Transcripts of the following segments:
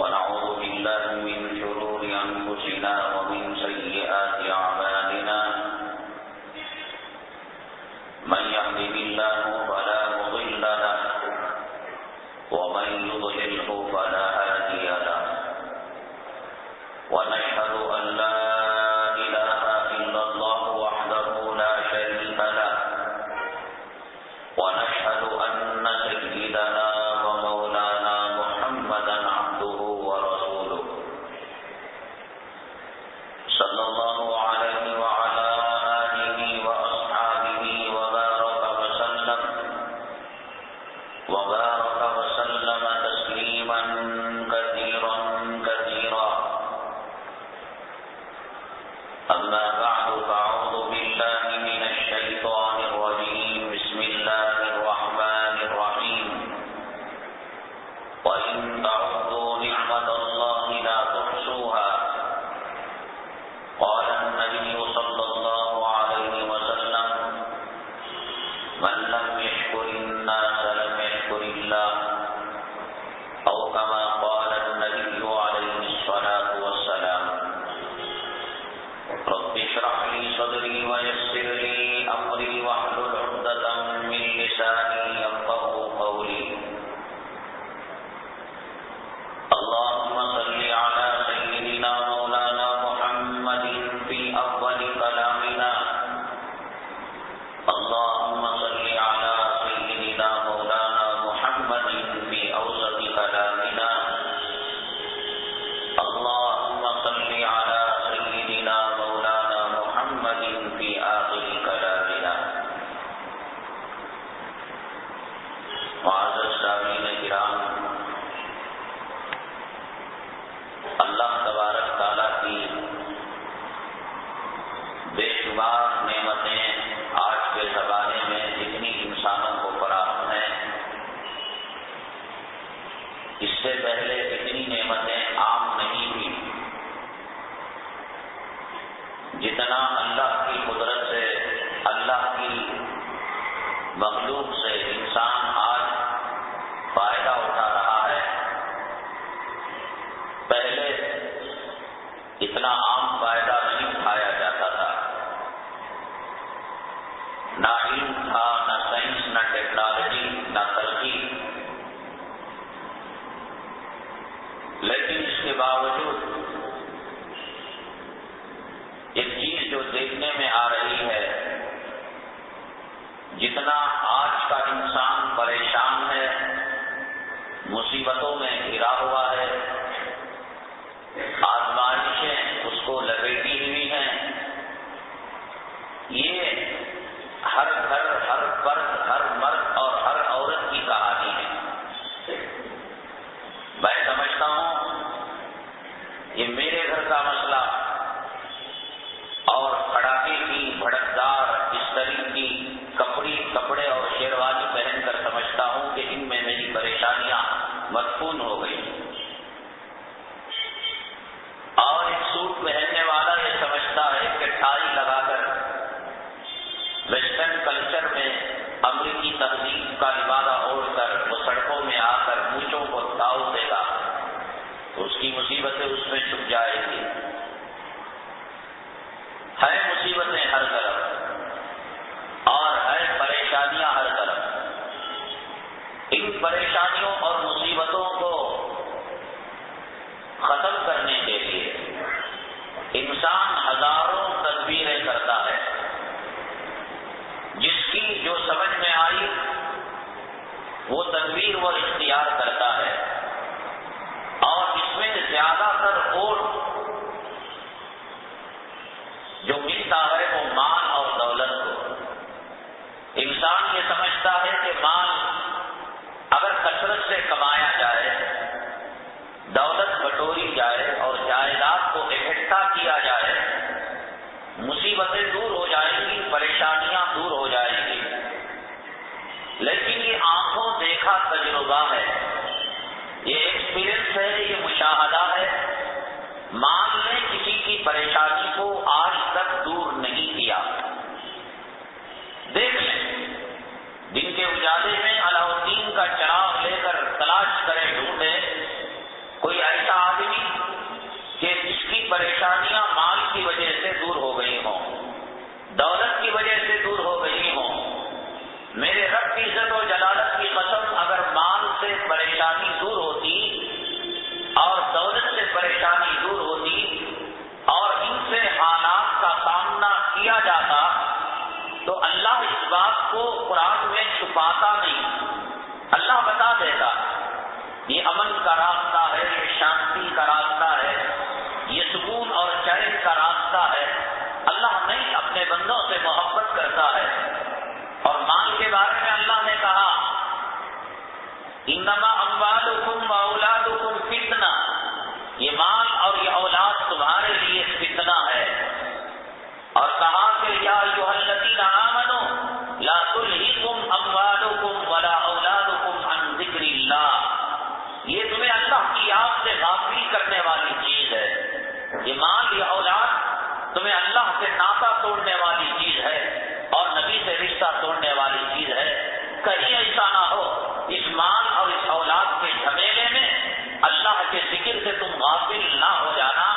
ونعوذ بالله من شرور أنفسنا ومن سيئات أعمالنا من يهده الله فلا مضل له ومن يضلله فلا هادي له ونشهد أن لا إله إلا الله وحده لا شريك له ونشهد أن سيدنا ومولانا محمدا عبده ورسوله صلى الله عليه وعلى آله وأصحابه وبارك وسلم تسليما كثيرا أما بعد فأعوذ بالله من الشيطان الرجيم بسم الله الرحمن الرحيم وإن تعدوا نعمة الله لا تحصوها قال النبي صلى الله عليه وسلم من لم يشكر الناس لم يشكر الله أو كما قال النبي عليه الصلاة والسلام رب اشرح لي صدري ويسر لي أمري واحلل عقدة من لساني يفقهوا قولي اللهم صل على سيدنا مولانا محمد في أفضل كلامنا اللهم صل على سيدنا مولانا محمد في أوسط كلامنا اللهم صل على سيدنا مولانا محمد في آخر كلامنا معزز سامعین کرام، اللہ تبارک تعالیٰ کی بے شمار نعمتیں آج کے زمانے میں جتنی انسانوں کو فراہم ہیں، اس سے پہلے اتنی نعمتیں عام نہیں تھیں جتنا اللہ کی قدرت سے، اللہ کی مخلوق سے انسان آج فائدہ اٹھا رہا ہے۔ پہلے اتنا عام فائدہ نہیں اٹھایا جاتا تھا، نہ علم تھا، نہ سائنس، نہ ٹیکنالوجی، نہ ترقی، لیکن اس کے باوجود ایک چیز جو دیکھنے میں آ رہی ہے، جتنا آج کا انسان پریشان ہے، مصیبتوں میں گھرا ہوا ہے، آزمائشیں اس کو لپیٹی ہوئی ہیں، یہ ہر گھر، ہر فرد، ہر مرد اور ہر عورت کی کہانی ہے۔ میں سمجھتا ہوں یہ میرے گھر کا مسئلہ اور کڑاکے کی بھڑکدار بستری کی کپڑے اور شیروانی پہن کر سمجھتا ہوں کہ ان میں میری پریشانیاں مدفون ہو گئی، اور ایک سوٹ پہننے والا یہ سمجھتا ہے کہ ٹائی لگا کر ویسٹرن کلچر میں امریکی تہذیب کا لبادہ اوڑھ کر وہ سڑکوں میں آ کر مونچھوں کو تاؤ دے گا تو اس کی مصیبتیں اس میں چھپ جائے گی۔ ہے مصیبتیں ہر طرف اور ہے پریشانیاں ہر طرف۔ ان پریشانیوں اور مصیبتوں کو ختم کرنے کے لیے انسان ہزاروں تدبیریں کرتا ہے، جس کی جو سمجھ میں آئی وہ تدبیر وہ اختیار کرتا ہے، اور اس میں زیادہ تر ووٹ جو ملتا ہے وہ مال اور دولت کو۔ انسان یہ سمجھتا ہے کہ مال اگر کثرت سے کمایا جائے، دولت بٹوری جائے اور جائیداد کو اکٹھا کیا جائے، مصیبتیں دور ہو جائیں گی، پریشانیاں دور ہو جائیں گی۔ لیکن یہ آنکھوں دیکھا تجربہ ہے، یہ ایکسپیرئنس ہے، یہ مشاہدہ ہے۔ مال نے کسی کی پریشانی کو آج تک دور نہیں کیا۔ دیکھ لیں، دن کے اجالے میں علاؤ الدین کا چراغ لے کر تلاش کرے ڈھونڈے، کوئی ایسا وجہ سے دور ہو گئی ہوں، دولت کی وجہ سے دور ہو گئی ہوں، میرے رب کی عزت و جلالت کی قسم اگر مال سے پریشانی دور ہوتی اور دولت سے پریشانی دور ہوتی اور ان سے حالات کا سامنا کیا جاتا تو اللہ اس بات کو قرآن میں چھپاتا نہیں، اللہ بتا دیتا یہ امن کا راستہ ہے، یہ شانتی کا راستہ ہے، یہ سکون اور چین کا راستہ ہے۔ اللہ نہیں اپنے بندوں سے محبت کرتا ہے۔ اور مال کے بارے میں اللہ نے کہا انما اموالکم واولادکم فتنہ، یہ مال اور یہ اولاد تمہارے لیے فتنہ ہے۔ اور کہا کہ یا ایھا الذین آمنوا لا تلہکم اموالکم ولا اولادکم عن ذکر اللہ، یہ تمہیں اللہ کی یاد سے غافل کرنے والی چیز ہے۔ یہ مال یہ اولاد تمہیں اللہ سے ناطہ توڑنے والی چیز ہے اور نبی سے رشتہ توڑنے والی چیز ہے۔ کہیں ایسا نہ ہو اس مال اور اس اولاد کے جھمیلے میں اللہ کے ذکر سے تم غافل نہ ہو جانا۔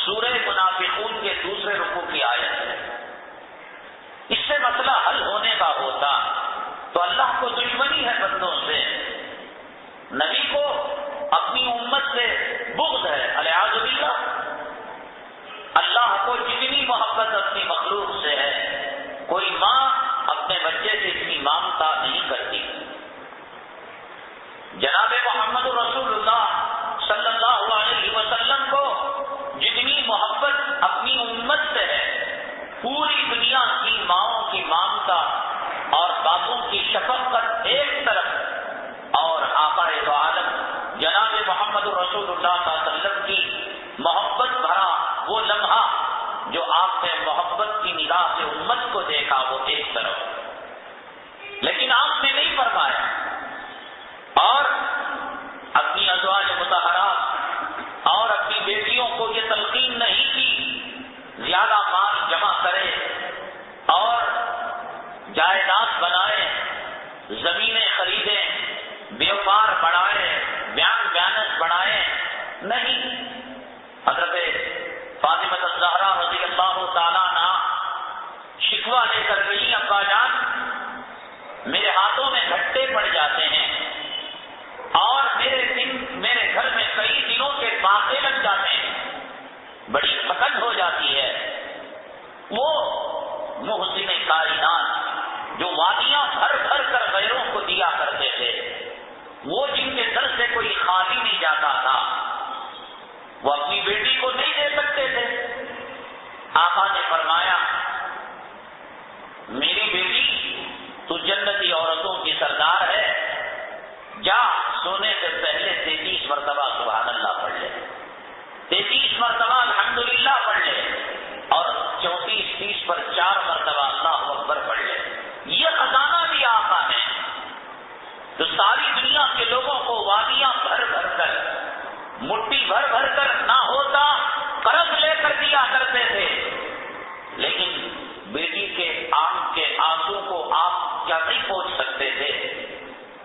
سورہ منافقون کے دوسرے رکوع کی آیت ہے۔ اس سے مسئلہ حل ہونے کا ہوتا تو اللہ کو دشمنی ہے بندوں سے، نبی کو اپنی امت سے بغض ہے، العیاذ باللہ۔ اللہ کو جتنی محبت اپنی مخلوق سے ہے، کوئی ماں اپنے بچے سے اتنی مامتا نہیں کرتی۔ جناب محمد رسول اللہ صلی اللہ علیہ وسلم کو جتنی محبت اپنی امت سے ہے، پوری دنیا کی ماؤں کی مامتا اور باپوں کی شفقت ایک طرف، اور آقا دو عالم جناب محمد رسول اللہ صلی اللہ علیہ وسلم کی محبت بھرا وہ لمحہ جو آپ نے محبت کی نگاہ سے امت کو دیکھا وہ ایک طرف، لیکن آپ نے نہیں فرمایا اور اپنی ازواج مطہرات اور اپنی بیٹیوں کو یہ تلقین نہیں کی زیادہ مال جمع کرے اور جائیداد بنائے، زمینیں خریدیں، بیوپار بڑھائے، بیانس بڑھائے، نہیں۔ حضرت فاطمہ الزہرا رضی اللہ تعالیٰ عنہ شکوہ لے کر گئی، ابا جان میرے ہاتھوں میں گھٹے پڑ جاتے ہیں اور میرے گھر میں کئی دنوں کے باقے لگ جاتے ہیں، بڑی تھکن ہو جاتی ہے۔ وہ محسن کائنات جو وادیاں بھر بھر کر غیروں کو دیا کرتے تھے، وہ جن کے در سے کوئی خالی نہیں جاتا تھا، وہ اپنی بیٹی کو نہیں دے سکتے تھے۔ آقا نے فرمایا میری بیٹی تو جنتی عورتوں کی سردار ہے، جا سونے سے پہلے 33 مرتبہ سبحان اللہ پڑھ لے، 33 مرتبہ الحمدللہ پڑھ لے اور 34-30 پر 4 مرتبہ اللہ اکبر پڑھ لے۔ یہ خزانہ دیا آقا نے تو ساری دنیا کے لوگوں کو وادیاں بھر بھر کر، مٹھی بھر بھر کر نہ ہوتا قرض لے کر دیا کرتے تھے، لیکن بیٹی کے آنکھ کے آنسو کو آپ کیا نہیں پہنچ سکتے تھے؟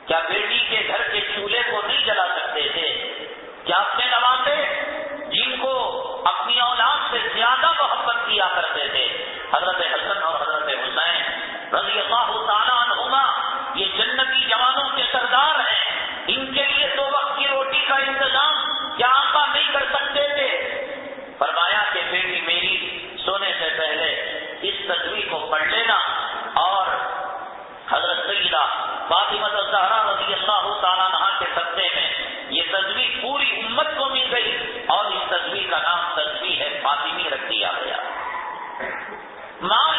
کیا بیٹی کے گھر کے چولہے کو نہیں جلا سکتے تھے؟ کیا اپنے نواسے جن کو اپنی اولاد سے زیادہ محبت کیا کرتے تھے، حضرت حسن اور حضرت حسین رضی اللہ تعالیٰ عنہما، یہ جنتی جوانوں کے سردار ہیں، ان کے لیے 2 وقت کی روٹی کا انتظام کیا آقا نہیں کر سکتے تھے؟ فرمایا کہ بیٹی میری سونے سے پہلے اس تصویر کو پڑھ لینا، اور حضرت سیدہ فاطمہ الزہرا رضی اللہ تعالیٰ عنہا کے صدقے میں یہ تصویر پوری امت کو مل گئی اور اس تصویر کا نام تصویر ہے فاطمی رکھ دیا گیا۔ مال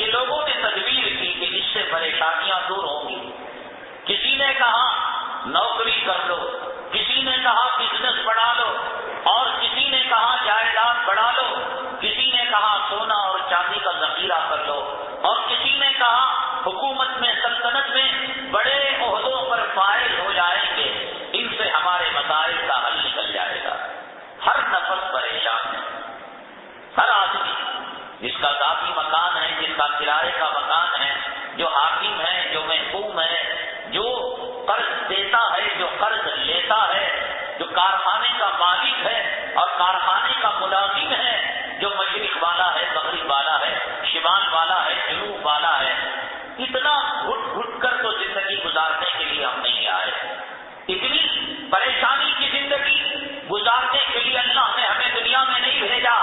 یہ لوگوں نے تدبیر کی کہ اس سے پریشانیاں دور ہوں گی۔ کسی نے کہا نوکری کر لو، کسی نے کہا بزنس بڑھا لو، اور کسی نے کہا جائیداد بڑھا لو، کسی نے کہا سونا اور چاندی کا ذخیرہ کر لو، اور کسی نے کہا حکومت میں سلطنت میں بڑے عہدوں پر فائز ہو جائیں گے، ان سے ہمارے مسائل کا حل نکل جائے گا۔ ہر نفس پریشان ہے، ہر آدمی جس کا ذاتی مکان ہے، جس کا کرائے کا مکان ہے، جو حاکم ہے، جو محکوم ہے، جو قرض دیتا ہے، جو قرض لیتا ہے، جو کارخانے کا مالک ہے اور کارخانے کا ملازم ہے، جو مشرق والا ہے، مغرب والا ہے، شمال والا ہے، جنوب والا ہے. اتنا گھٹ گھٹ کر تو زندگی گزارنے کے لیے ہم نہیں آئے. اتنی پریشانی کی زندگی گزارنے کے لیے اللہ نے ہمیں دنیا میں نہیں بھیجا.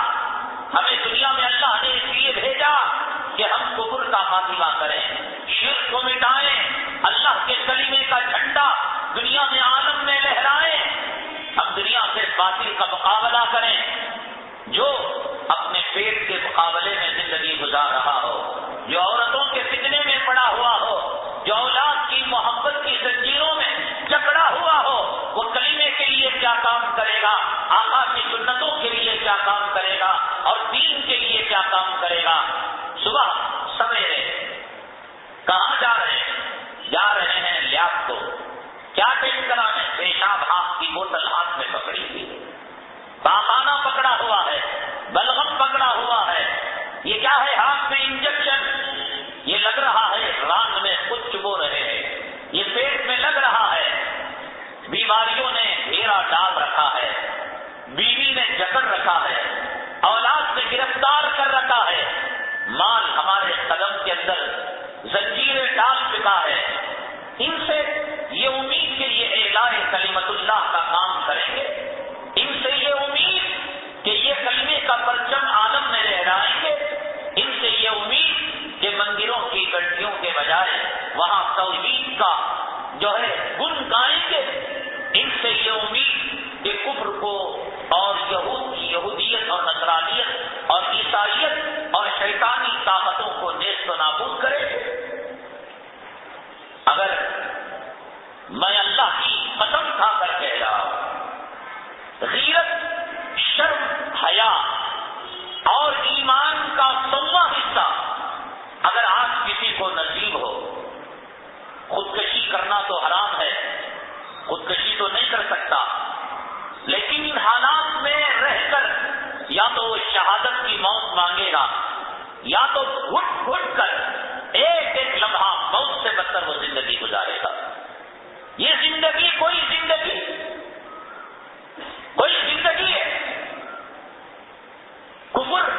ہمیں دنیا میں اللہ نے اس لیے بھیجا کہ ہم کفر کا خاتمہ کریں، شرک کو مٹائیں، اللہ کے کلمے کا جھنڈا دنیا میں عالم میں لہرائیں. ہم دنیا سے باطل کا مقابلہ کریں. جو اپنے پیٹ کے مقابلے میں زندگی گزار رہا ہو، جو عورتوں کے فتنے میں پڑا ہوا ہو، جو اولاد کی محبت کی زنجیروں میں جکڑا ہوا ہو، وہ کلمے کے لیے کیا کام کرے گا، آقا کی سنتوں کے لیے کیا کام کرے گا، اور دین کے لیے کیا کام کرے گا. صبح سویرے کہاں جا رہے ہیں؟ جا رہے ہیں لیاب کو. کیا ٹیسٹ کرانے؟ پیشاب ہاتھ کی بوتل ہاتھ میں پکڑی ہوئی، پاخانہ پکڑا ہوا ہے، بلغم پکڑا ہوا ہے. یہ کیا ہے؟ ہاتھ میں انجیکشن. یہ لگ رہا ہے ران میں خود چبو رہے ہیں. یہ پیٹ میں لگ رہا ہے. بیماریوں نے گھیرا ڈال رکھا ہے، بیوی نے جکڑ رکھا ہے، اولاد نے گرفتار کر رکھا ہے، مال ہمارے قدم کے اندر زنجیریں ڈال چکا ہے. ان سے یہ امید کہ یہ اعلاء کلمت اللہ کا کام کریں گے، ان سے یہ امید کہ یہ کلمے کا پرچم عالم میں لہرائیں گے، ان سے یہ امید کہ مندروں کی گھنٹیوں کے بجائے وہاں توحید کا جو ہے گن گائیں گے، ان سے یہ امید کہ کفر کو اور یہودیت اور نصرانیت اور عیسائیت اور شیطانی طاقتوں کو نیست و نابود کرے. اگر میں اللہ کی قسم کھا کر کہہ رہا ہوں، غیرت، شرم، حیا اور ایمان کا 100واں حصہ اگر آج کسی کو نصیب ہو، خودکشی کرنا تو حرام ہے، خودکشی تو نہیں کر سکتا، لیکن ان حالات میں رہ کر یا تو وہ شہادت کی موت مانگے گا، یا تو گھٹ گھٹ کر ایک ایک لمحہ موت سے بدتر وہ زندگی گزارے گا. یہ زندگی کوئی زندگی ہے. کفر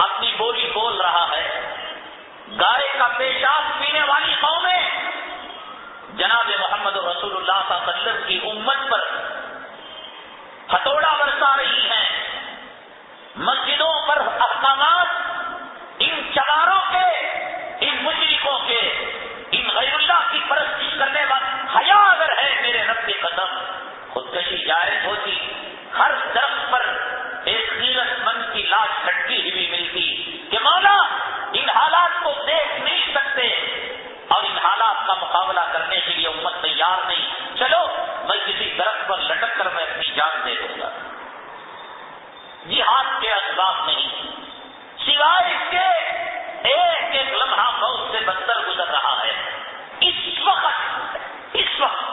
اپنی بولی بول رہا ہے. گائے کا پیشاب پینے والی قومیں جناب محمد رسول اللہ صلی اللہ علیہ وسلم کی امت پر ہتھوڑا برسا رہی ہیں. مسجدوں پر احکامات ان چماروں کے، ان مشرکوں کے، ان غیر اللہ کی پرستش کرنے والے. حیا اگر ہے میرے رب کی قسم خودکشی جائز ہوتی. ہر درخت پر ایک غیرت مند کی لاش لٹکی ہوئی ملتی کہ مولا ان حالات کو دیکھ نہیں سکتے اور ان حالات کا مقابلہ کرنے کے لیے امت تیار نہیں، چلو میں کسی درخت پر لٹک کر میں اپنی جان دے دوں گا. جہاد کے اسباب نہیں، سوائے اس کے ایک ایک لمحہ موت سے بدتر گزر رہا ہے. اس وقت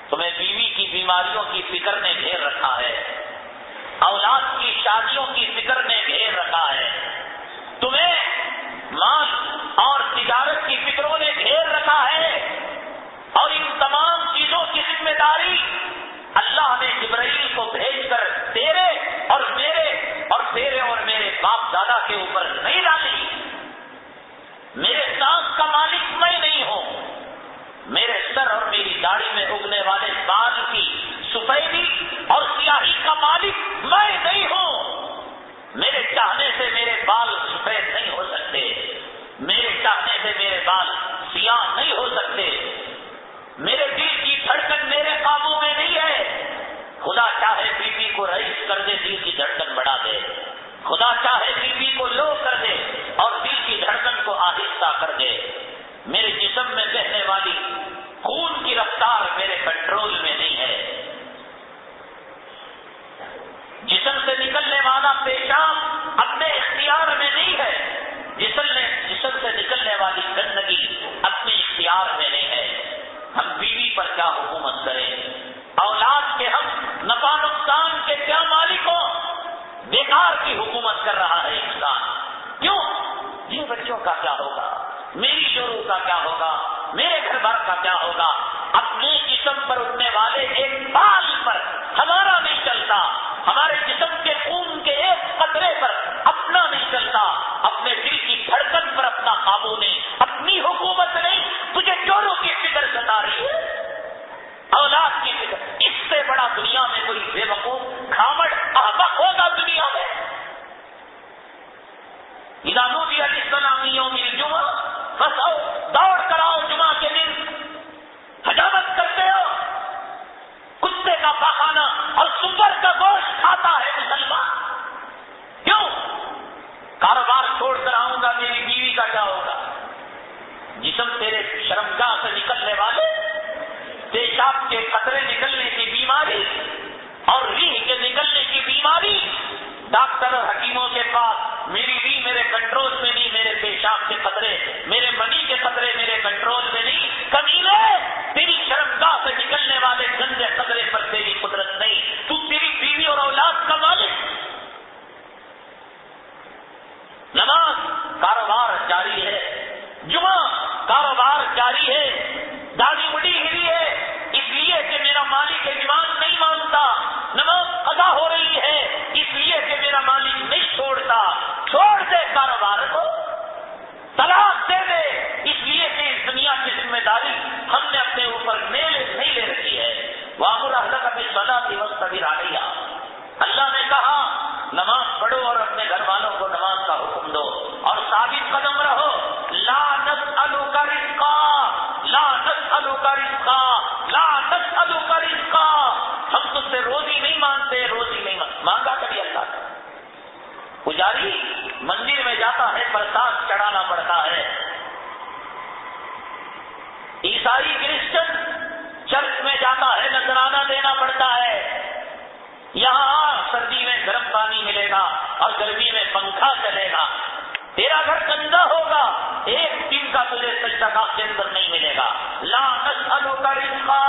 تمہیں بیوی کی بیماریوں کی فکر نے گھیر رکھا ہے، اولاد کی شادیوں کی فکر نے گھیر رکھا ہے، تمہیں مال اور تجارت کی فکروں نے گھیر رکھا ہے، اور ان تمام چیزوں کی ذمہ داری اللہ نے جبرائیل کو بھیج کر تیرے اور میرے باپ دادا کے اوپر نہیں ڈالی. میرے سانس کا مالک میں نہیں ہوں، میرے سر اور میری داڑھی میں اگنے والے بال کی سفیدی اور سیاہی کا مالک میں نہیں ہوں. میرے چاہنے سے میرے بال سفید نہیں ہو سکتے، میرے چاہنے سے میرے بال سیاہ نہیں ہو سکتے. میرے دل کی دھڑکن میرے قابو میں نہیں ہے. خدا چاہے بی پی کو رئیس کر دے، دل کی دھڑکن بڑھا دے. خدا چاہے بی پی کو لو کر دے اور دل کی دھڑکن کو آہستہ کر دے. میرے جسم میں بہنے والی خون کی رفتار میرے کنٹرول میں نہیں ہے. جسم سے نکلنے والا پیشاب اپنے اختیار میں نہیں ہے. جسم سے نکلنے والی گندگی اپنے اختیار میں نہیں ہے. ہم بیوی پر کیا حکومت کریں؟ اولاد کے ہم نفع نقصان کے کیا مالک ہوں؟ بیکار کی حکومت کر رہا ہے انسان. کیوں؟ یہ بچوں کا کیا ہوگا، میری شروع کا کیا ہوگا، میرے گھر بار کا کیا ہوگا. اپنے جسم پر اٹھنے والے ایک بال پر ہمارا نہیں چلتا. ہمارے جسم کے خون کے ایک قطرے اذا نودی للصلاۃ من یوم الجمعہ فسعوا، دوڑ کر آؤ جمعہ کے دن. حجامت کرتے ہو، کتے کا پاخانہ اور سور کا گوشت کھاتا ہے مسلمان. کیوں؟ کاروبار چھوڑ کر آؤں گا، میری بیوی کا کیا ہوگا؟ جسم تیرے شرمگاہ سے نکلنے والے، پیشاب کے قطرے نکلنے کی بیماری اور ریح کے نکلنے کی بیماری، ڈاکٹر اور حکیموں کے پاس میری ریح میرے کنٹرول میں نہیں، میرے پیشاب کے قطرے، میرے منی کے قطرے میرے کنٹرول میں نہیں. کمینے، تیری شرمگاہ سے نکلنے والے گندے قطرے پر تیری قدرت نہیں. تو تیری بیوی اور اولاد کا مالک. نماز کاروبار جاری ہے، جمعہ کاروبار جاری ہے. داڑھی مڑی ہوئی ہے اس لیے کہ میرا مالک یجمان نہیں مانتا. نماز قضا ہو رہی ہے اس لیے کہ میرا مالک نہیں چھوڑتا. چھوڑ دے کاروبار کو، طلاق دے دے، اس لیے کہ اس دنیا کی ذمہ داری ہم نے اپنے اوپر نہیں لے رکھی ہے. وَأْمُرْ أَهْلَكَ بِالصَّلَاةِ وَاصْطَبِرْ عَلَيْهَا. اللہ نے کہا نماز پڑھو اور اپنے گھر والوں کو نماز کا حکم دو اور ثابت قدم رہو. لا نسألک رزقا، لا نسألک رزقا، لا نسألک رزقا. ہم تجھ سے روزی نہیں مانتے، روزی نہیں مانگا کبھی اللہ کا. پجاری مندر میں جاتا ہے، پرساد چڑھانا پڑتا ہے. عیسائی کرسچن چرچ میں جاتا ہے، نذرانہ دینا پڑتا ہے. یہاں سردی میں گرم پانی ملے گا اور گرمی میں پنکھا چلے گا. تیرا گھر گندا ہوگا، ایک دن کا تجھے سجدہ کے اندر نہیں ملے گا. لا نسألک رزقا،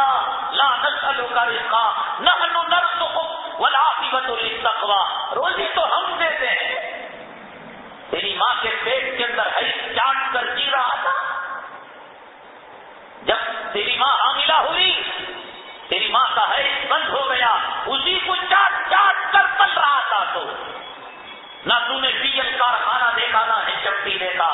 لا نسألک رزقا، نحن نرزقک والعاقبۃ للتقوی. روزی تو ہم دیتے ہیں. تیری ماں کے پیٹ کے اندر حیض چاٹ کر جی رہا تھا. جب تیری ماں حاملہ ہوئی، تیری ماں کا حیض بند ہو گیا، اسی کو چاٹ چاٹ کر پل رہا تھا. تو نہ تو نے ڈیزل کارخانہ دیکھا، نہ ایچ دیکھا،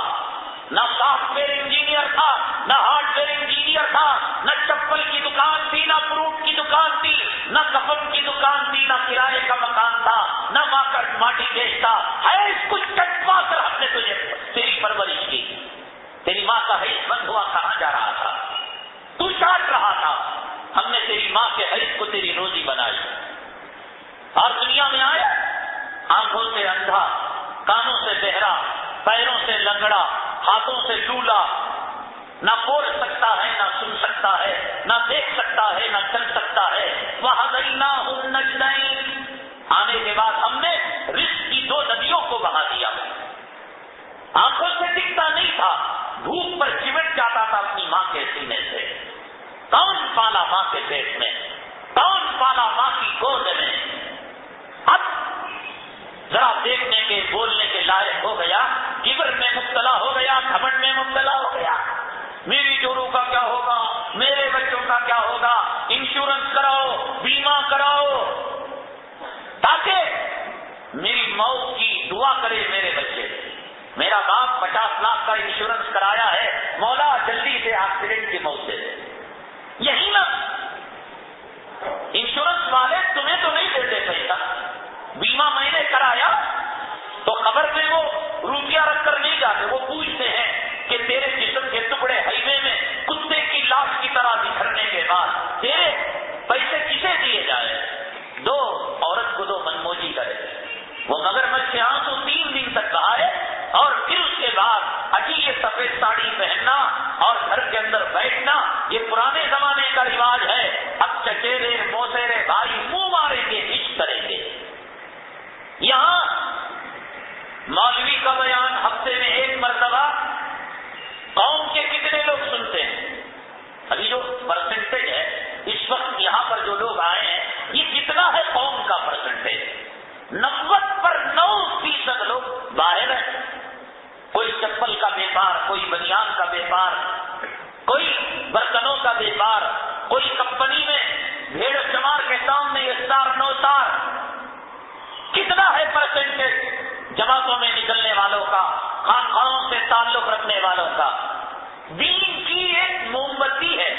نہ سافٹ ویئر انجینئر تھا، نہ ہارڈ ویئر انجینئر تھا، نہ چپل کی دکان تھی، نہ فروٹ کی دکان تھی، نہ کفن کی دکان تھی، نہ کرائے کا مکان تھا، نہ ماٹی بیچتا. حیض کچھ چٹوا کر ہم نے تجھے تیری پرورش کی. تیری ماں کا حیض بند ہوا، کہاں جا رہا تھا؟ تو چاٹ رہا تھا. ہم نے تیری ماں کے حیض کو تیری روزی بنائی. اور دنیا میں آیا، آنکھوں سے اندھا، کانوں سے بہرا، پیروں سے لنگڑا، ہاتھوں سے لولا، نہ بول سکتا ہے، نہ سن سکتا ہے، نہ دیکھ سکتا ہے، نہ چل سکتا ہے. وَهَدَيْنَاهُ النَّجْدَيْنِ. آنے کے بعد ہم نے رزق کی دو ندیوں کو بہا دیا. آنکھوں سے دکھتا نہیں تھا، دھوپ پر چمٹ جاتا تھا اپنی ماں کے سینے سے. کون پالا ماں کے پیٹ میں؟ کون پالا ماں کی گود میں؟ اب ذرا دیکھنے کے بولنے کے لائق ہو گیا، کبر میں مبتلا ہو گیا، گھمنڈ میں مبتلا ہو گیا. میری جورو کا کیا ہوگا، میرے بچوں کا کیا ہوگا، انشورنس کراؤ، بیمہ کراؤ، تاکہ میری موت کی دعا کرے میرے بچے. میرا باپ 50 لاکھ کا انشورنس کرایا ہے، مولا جلدی سے ایکسیڈنٹ کی موت دے دے. یہی نا انشورنس والے تمہیں تو نہیں دیتے پیسہ. بیمہ میں نے کرایا تو خبر میں وہ روپیہ رکھ کر نہیں جاتے، وہ پوچھتے ہیں کہ تیرے جسم کے ٹکڑے ہائیوے میں کتے کی لاش کی طرح بکھرنے کے بعد تیرے پیسے کسے دیے جائے؟ دو عورت کو دو منموجی کرے. وہ مگرمچھ کے آنسو 3 دن تک بہائے اور پھر اس کے بعد اجی یہ سفید ساڑی پہننا اور گھر کے اندر بیٹھنا یہ پرانے زمانے کا رواج ہے. اب چچیرے موسیرے بھائی منہ ماریں گے، عشق کریں گے. یہاں مولوی کا بیان ہفتے میں 1 مرتبہ قوم کے کتنے لوگ سنتے ہیں؟ ابھی جو پرسنٹیج ہے اس وقت یہاں پر جو لوگ آئے ہیں یہ کتنا ہے قوم کا پرسنٹیج؟ 90% لوگ باہر ہیں. کوئی چپل کا بیپار، کوئی بنیان کا بیپار، کوئی برتنوں کا بیپار، کوئی کمپنی میں بھیڑ چمار کے سامنے استار نوسار. کتنا ہے پرسنٹیج جماعتوں میں نکلنے والوں کا، خانقاہوں سے تعلق رکھنے والوں کا؟ دین کی ایک موم بتی ہے،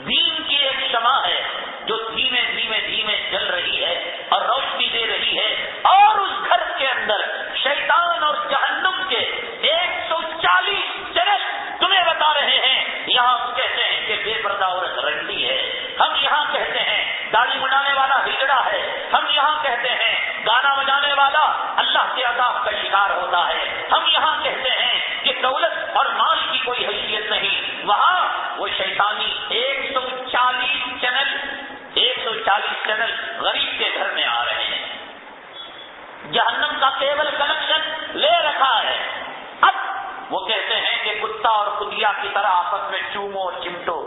دین کی ایک شمع ہے جو دھیمے دھیمے دھیمے جل رہی ہے اور روشنی دے رہی ہے، اور اس گھر کے اندر شیطان اور جہنم کے ہم یہاں کہتے ہیں گانا بجانے والا اللہ کے عذاب کا شکار ہوتا ہے. ہم یہاں کہتے ہیں کہ دولت اور مال کی کوئی حیثیت نہیں. وہاں وہ شیطانی 140 چینل غریب کے گھر میں آ رہے ہیں. جہنم کا کیبل کنیکشن لے رکھا ہے. اب وہ کہتے ہیں کہ کتا اور کتیا کی طرح آپس میں چومو اور چمٹو،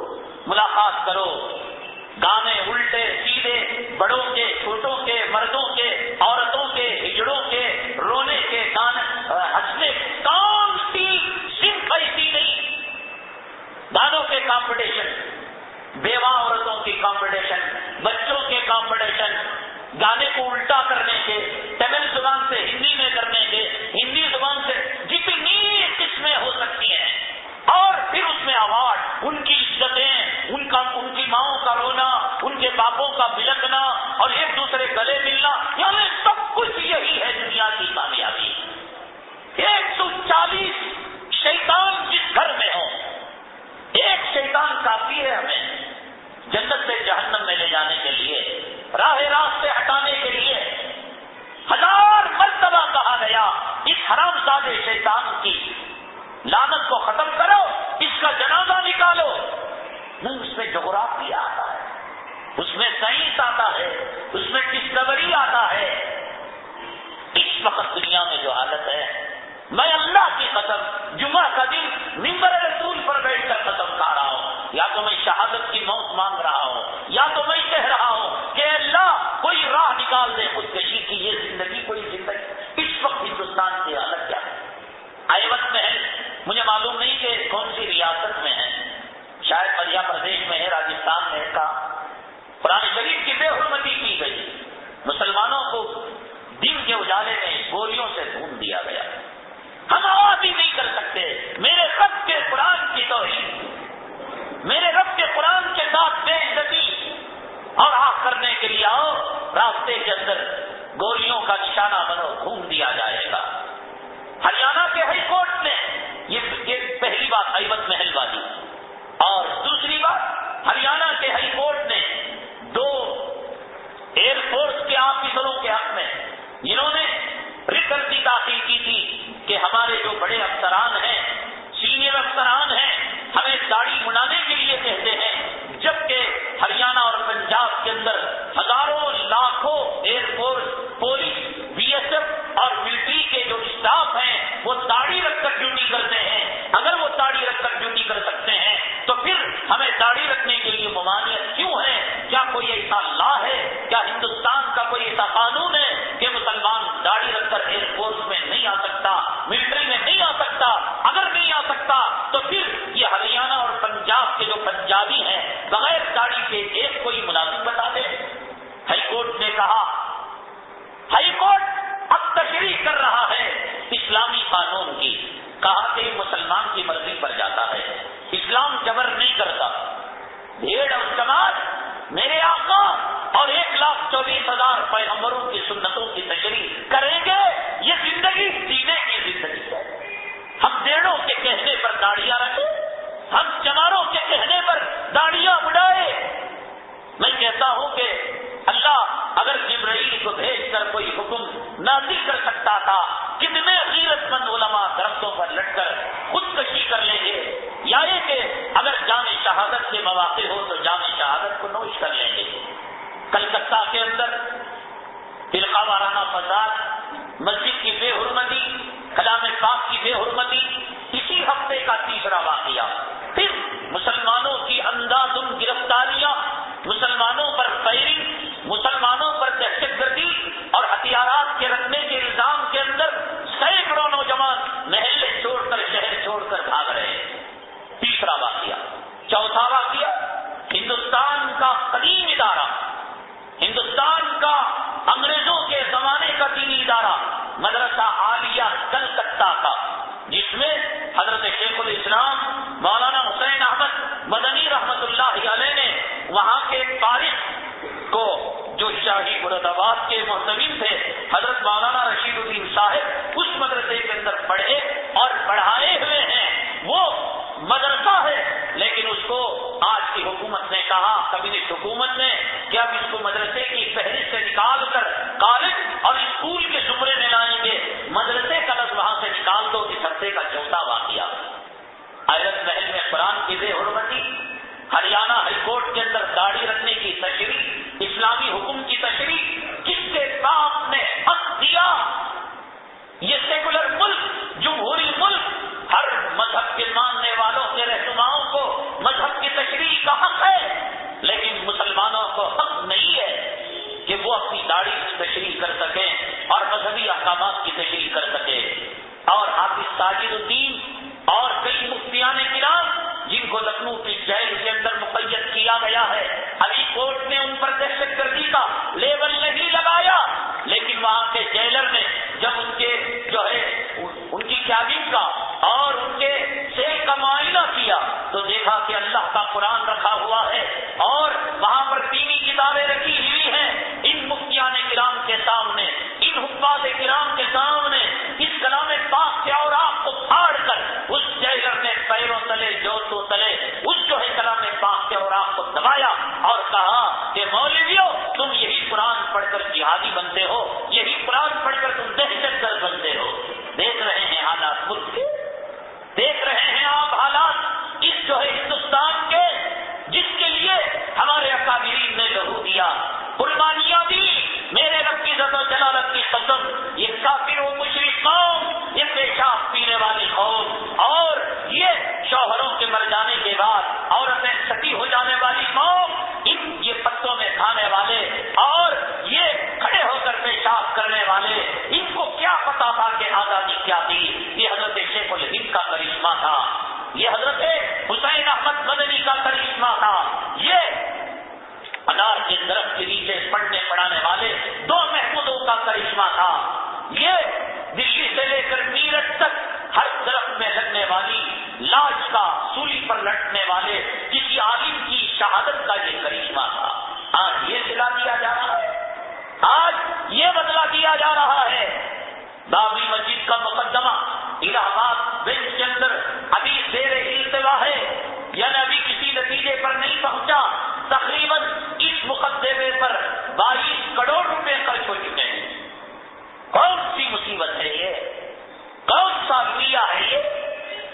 ملاقات کرو. گانے الٹے سیدھے، بڑوں کے چھوٹوں کے، مردوں کے عورتوں کے، ہجڑوں کے، رونے کے گانے، ہنسنے کون سی صنف ایسی نہیں. گانوں کے کمپٹیشن، بیوہ عورتوں کی کمپٹیشن، بچوں کے کمپٹیشن، گانے کو الٹا کرنے کے، تمل زبان سے ہندی میں کرنے کے، ہندی زبان سے جتنی قسمیں ہو سکتی ہیں. اور پھر اس میں ایوارڈ، ان کی عزتیں، ان کی ماؤں کا رونا، ان کے باپوں کا بلکنا اور ایک دوسرے گلے ملنا، یعنی سب کچھ یہی ہے دنیا کی کامیابی. 140 شیطان جس گھر میں ہو، ایک شیطان کافی ہے ہمیں جنت سے جہنم میں لے جانے کے لیے، راہ راست سے ہٹانے کے لیے. 1000 مرتبہ کہا گیا اس حرام زادے شیطان کی لعنت کو ختم کرو، اس کا جنازہ نکالو. نہیں، اس میں جغرافیہ آتا ہے، اس میں سائنس آتا ہے، اس میں ڈسکوری آتا ہے. اس وقت دنیا میں جو حالت ہے، میں اللہ کی قسم جمعہ کا دن منبر رسول پر بیٹھ کر قسم کھا رہا ہوں، یا تو میں شہادت کی موت مانگ رہا ہوں، یا تو میں کہہ رہا ہوں کہ اللہ کوئی راہ نکال دے خودکشی کی. یہ زندگی کوئی زندگی. اس وقت ہندوستان کی حالت کیا ہے؟ ایوت محل، مجھے معلوم نہیں کہ کون سی ریاست میں ہے، شاید مدھیہ پردیش میں ہے، راجستھان میں کا. قرآن شریف کی بے حرمتی کی گئی، مسلمانوں کو دن کے اجالے میں گولیوں سے بھون دیا گیا. ہم آواز ہی نہیں کر سکتے. میرے رب کے قرآن کی توہین، میرے رب کے قرآن کے ساتھ بے عزتی اور آگ کرنے کے لیے آؤ، راستے کے اندر گولیوں کا نشانہ بنو، گھوم دیا جائے گا. ہریانہ کے ہائی کورٹ نے یہ پہلی بات ایوت محل والی، اور دوسری بات ہریانہ کے ہائی کورٹ نے 2 ایئر فورس کے آفیسروں کے حق میں جنہوں نے ریکرتی داخل کی تھی کہ ہمارے جو بڑے افسران ہیں، سینئر افسران ہیں، ہمیں داڑھی منانے کے لیے کہتے ہیں، جبکہ ہریانہ اور پنجاب کے اندر ہزاروں لاکھوں air force, police, B S F اور ملٹری کے جو اسٹاف ہیں وہ داڑھی رکھ کر ڈیوٹی کرتے ہیں. اگر وہ داڑھی رکھ کر ڈیوٹی کر سکتے ہیں تو پھر ہمیں داڑھی رکھنے کے لیے ممانعت کیوں ہے؟ کیا کوئی ایسا لا ہے؟ کیا ہندوستان کا کوئی ایسا قانون ہے کہ مسلمان داڑھی رکھ کر ایئر فورس میں نہیں آ سکتا، ملٹری میں نہیں آ سکتا؟ اگر نہیں آ سکتا تو پھر یہ ہریانہ اور پنجاب کے جو پنجابی ہیں بغیر داڑھی کے ایک کوئی ملازم بتا دے. ہائی کورٹ نے کہا، ہائی کورٹ اب تشریح کر رہا ہے اسلامی قانون کی. کہا کہ مسلمان کی مرضی پر جاتا ہے، اسلام جبر نہیں کرتا. بھیڑ اور جماعت میرے آقا اور 1,24,000 پیغمبروں کی سنتوں کی تشریح کریں گے. یہ زندگی جینے کی زندگی ہے. ہم بھیڑوں کے کہنے پر داڑیاں رکھیں، ہم چماروں کے کہنے پر داڑیاں اڑائے. میں کہتا ہوں کہ اللہ اگر جبرائیل کو بھیج کر کوئی حکم نازل کر سکتا تھا، کتنے غیرت مند علماء درختوں پر لٹ کر خودکشی کر لیں گے. یا یہ کہ اگر جام شہادت کے مواقع ہو تو جام شہادت کو نوش کر لیں گے. کلکتہ کے اندر فرقہ وارانہ فساد، مسجد کی بے حرمتی، کلام پاک کی بے حرمتی، اسی ہفتے کا تیسرا واقعہ. پھر مسلمانوں کی انداز گرفتاریاں، مسلمانوں پر فائرنگ، مسلمانوں پر دہشت گردی اور ہتھیارات کے رکھنے کے الزام کے اندر سینکڑوں نوجوان محلے چھوڑ کر، شہر چھوڑ کر بھاگ رہے ہیں. تیسرا واقعہ. چوتھا واقعہ ہندوستان کا قدیم ادارہ، ہندوستان کا انگریزوں کے زمانے کا دینی ادارہ مدرسہ عالیہ کلکتہ کا، جس میں حضرت شیخ الاسلام مولانا حسین احمد مدنی رحمت اللہ علیہ نے وہاں کے تاریخ کو، جو شاہی مراد آباد کے محتمین تھے حضرت مولانا رشید الدین صاحب، اس مدرسے کے اندر پڑھے اور پڑھائے ہوئے ہیں. وہ مدرسہ ہے لیکن اس کو آج کی حکومت نے کہا، کمیونسٹ حکومت نے، کہ اب اس کو مدرسے کی فہرست سے نکال کر وہ اپنی داڑھی کی تشریح کر سکیں اور مذہبی احکامات کی تشریح کر سکے. اور حافظ ساجد الدین اور کئی مفتیان کرام جن کو لکھنؤ کی جیل کے اندر مقید کیا گیا ہے، ابھی کورٹ نے ان پر دہشت گردی کا لیبل نہیں لگایا، لیکن وہاں کے جیلر نے جب ان کے جو ہے ان کی کیبن کا اور ان کے سیل کا معائنہ کیا تو دیکھا کہ اللہ کا قرآن رکھا ہوا ہے اور وہاں پر دینی کتابیں رکھی ہوئی ہیں. ان مفتیان کرام کے سامنے، ان حفاظ کرام کے سامنے اس کلام پاک کے اوراق کو پھاڑ کر اس جیلر نے پیروں تلے جوتوں تلے اس جو ہے کلام پاک کے اوراق کو دبایا اور کہا کہ مولویوں تم یہی قرآن پڑھ کر جہادی بنتے ہو، یہی قرآن پڑھ کر تم دہشت گرد بنتے ہو. دیکھ رہے ہیں حالات ملک کے، دیکھ رہے ہیں آپ حالات اس جو ہے ہندوستان کے، جس کے لیے ہمارے اکابرین نے لہو دیا، قربانیاں دی. میرے رب کی عزت و جلالت کی قسم، یہ کافر و مشرک قوم، یہ پیشاب پینے والی قوم اور یہ شوہروں کے مر جانے کے بعد عورتیں ستی ہو جانے والی قوم، یہ پتوں میں کھانے والے اور یہ کھڑے ہو کر پیشاب کرنے والے، ان کو کیا پتا تھا کہ آزادی کیا تھی؟ یہ حضرت شیخ الہند کا کرشمہ تھا، یہ حضرت حسین احمد مدنی کا کرشمہ تھا، یہ انار کے درخت کے نیچے پڑھنے پڑھانے والے دو محمودوں کا کرشمہ تھا، یہ دلی سے لے کر میرٹھ تک ہر درخت میں لگنے والی لاش کا سولی پر لٹنے والے کسی عالم کی شہادت کا یہ کرشمہ تھا. آج یہ سلا دیا جا رہا ہے، آج یہ بدلا دیا جا رہا ہے. بابری مسجد کا مقدمہ الہ آباد بینچ کے اندر ابھی زیر التوا ہے، یعنی ابھی کسی نتیجے پر نہیں پہنچا. تقریباً اس مقدمے پر 22 کروڑ روپے خرچ ہو چکے ہیں. کون سی مصیبت ہے یہ؟ کون سا دنیا ہے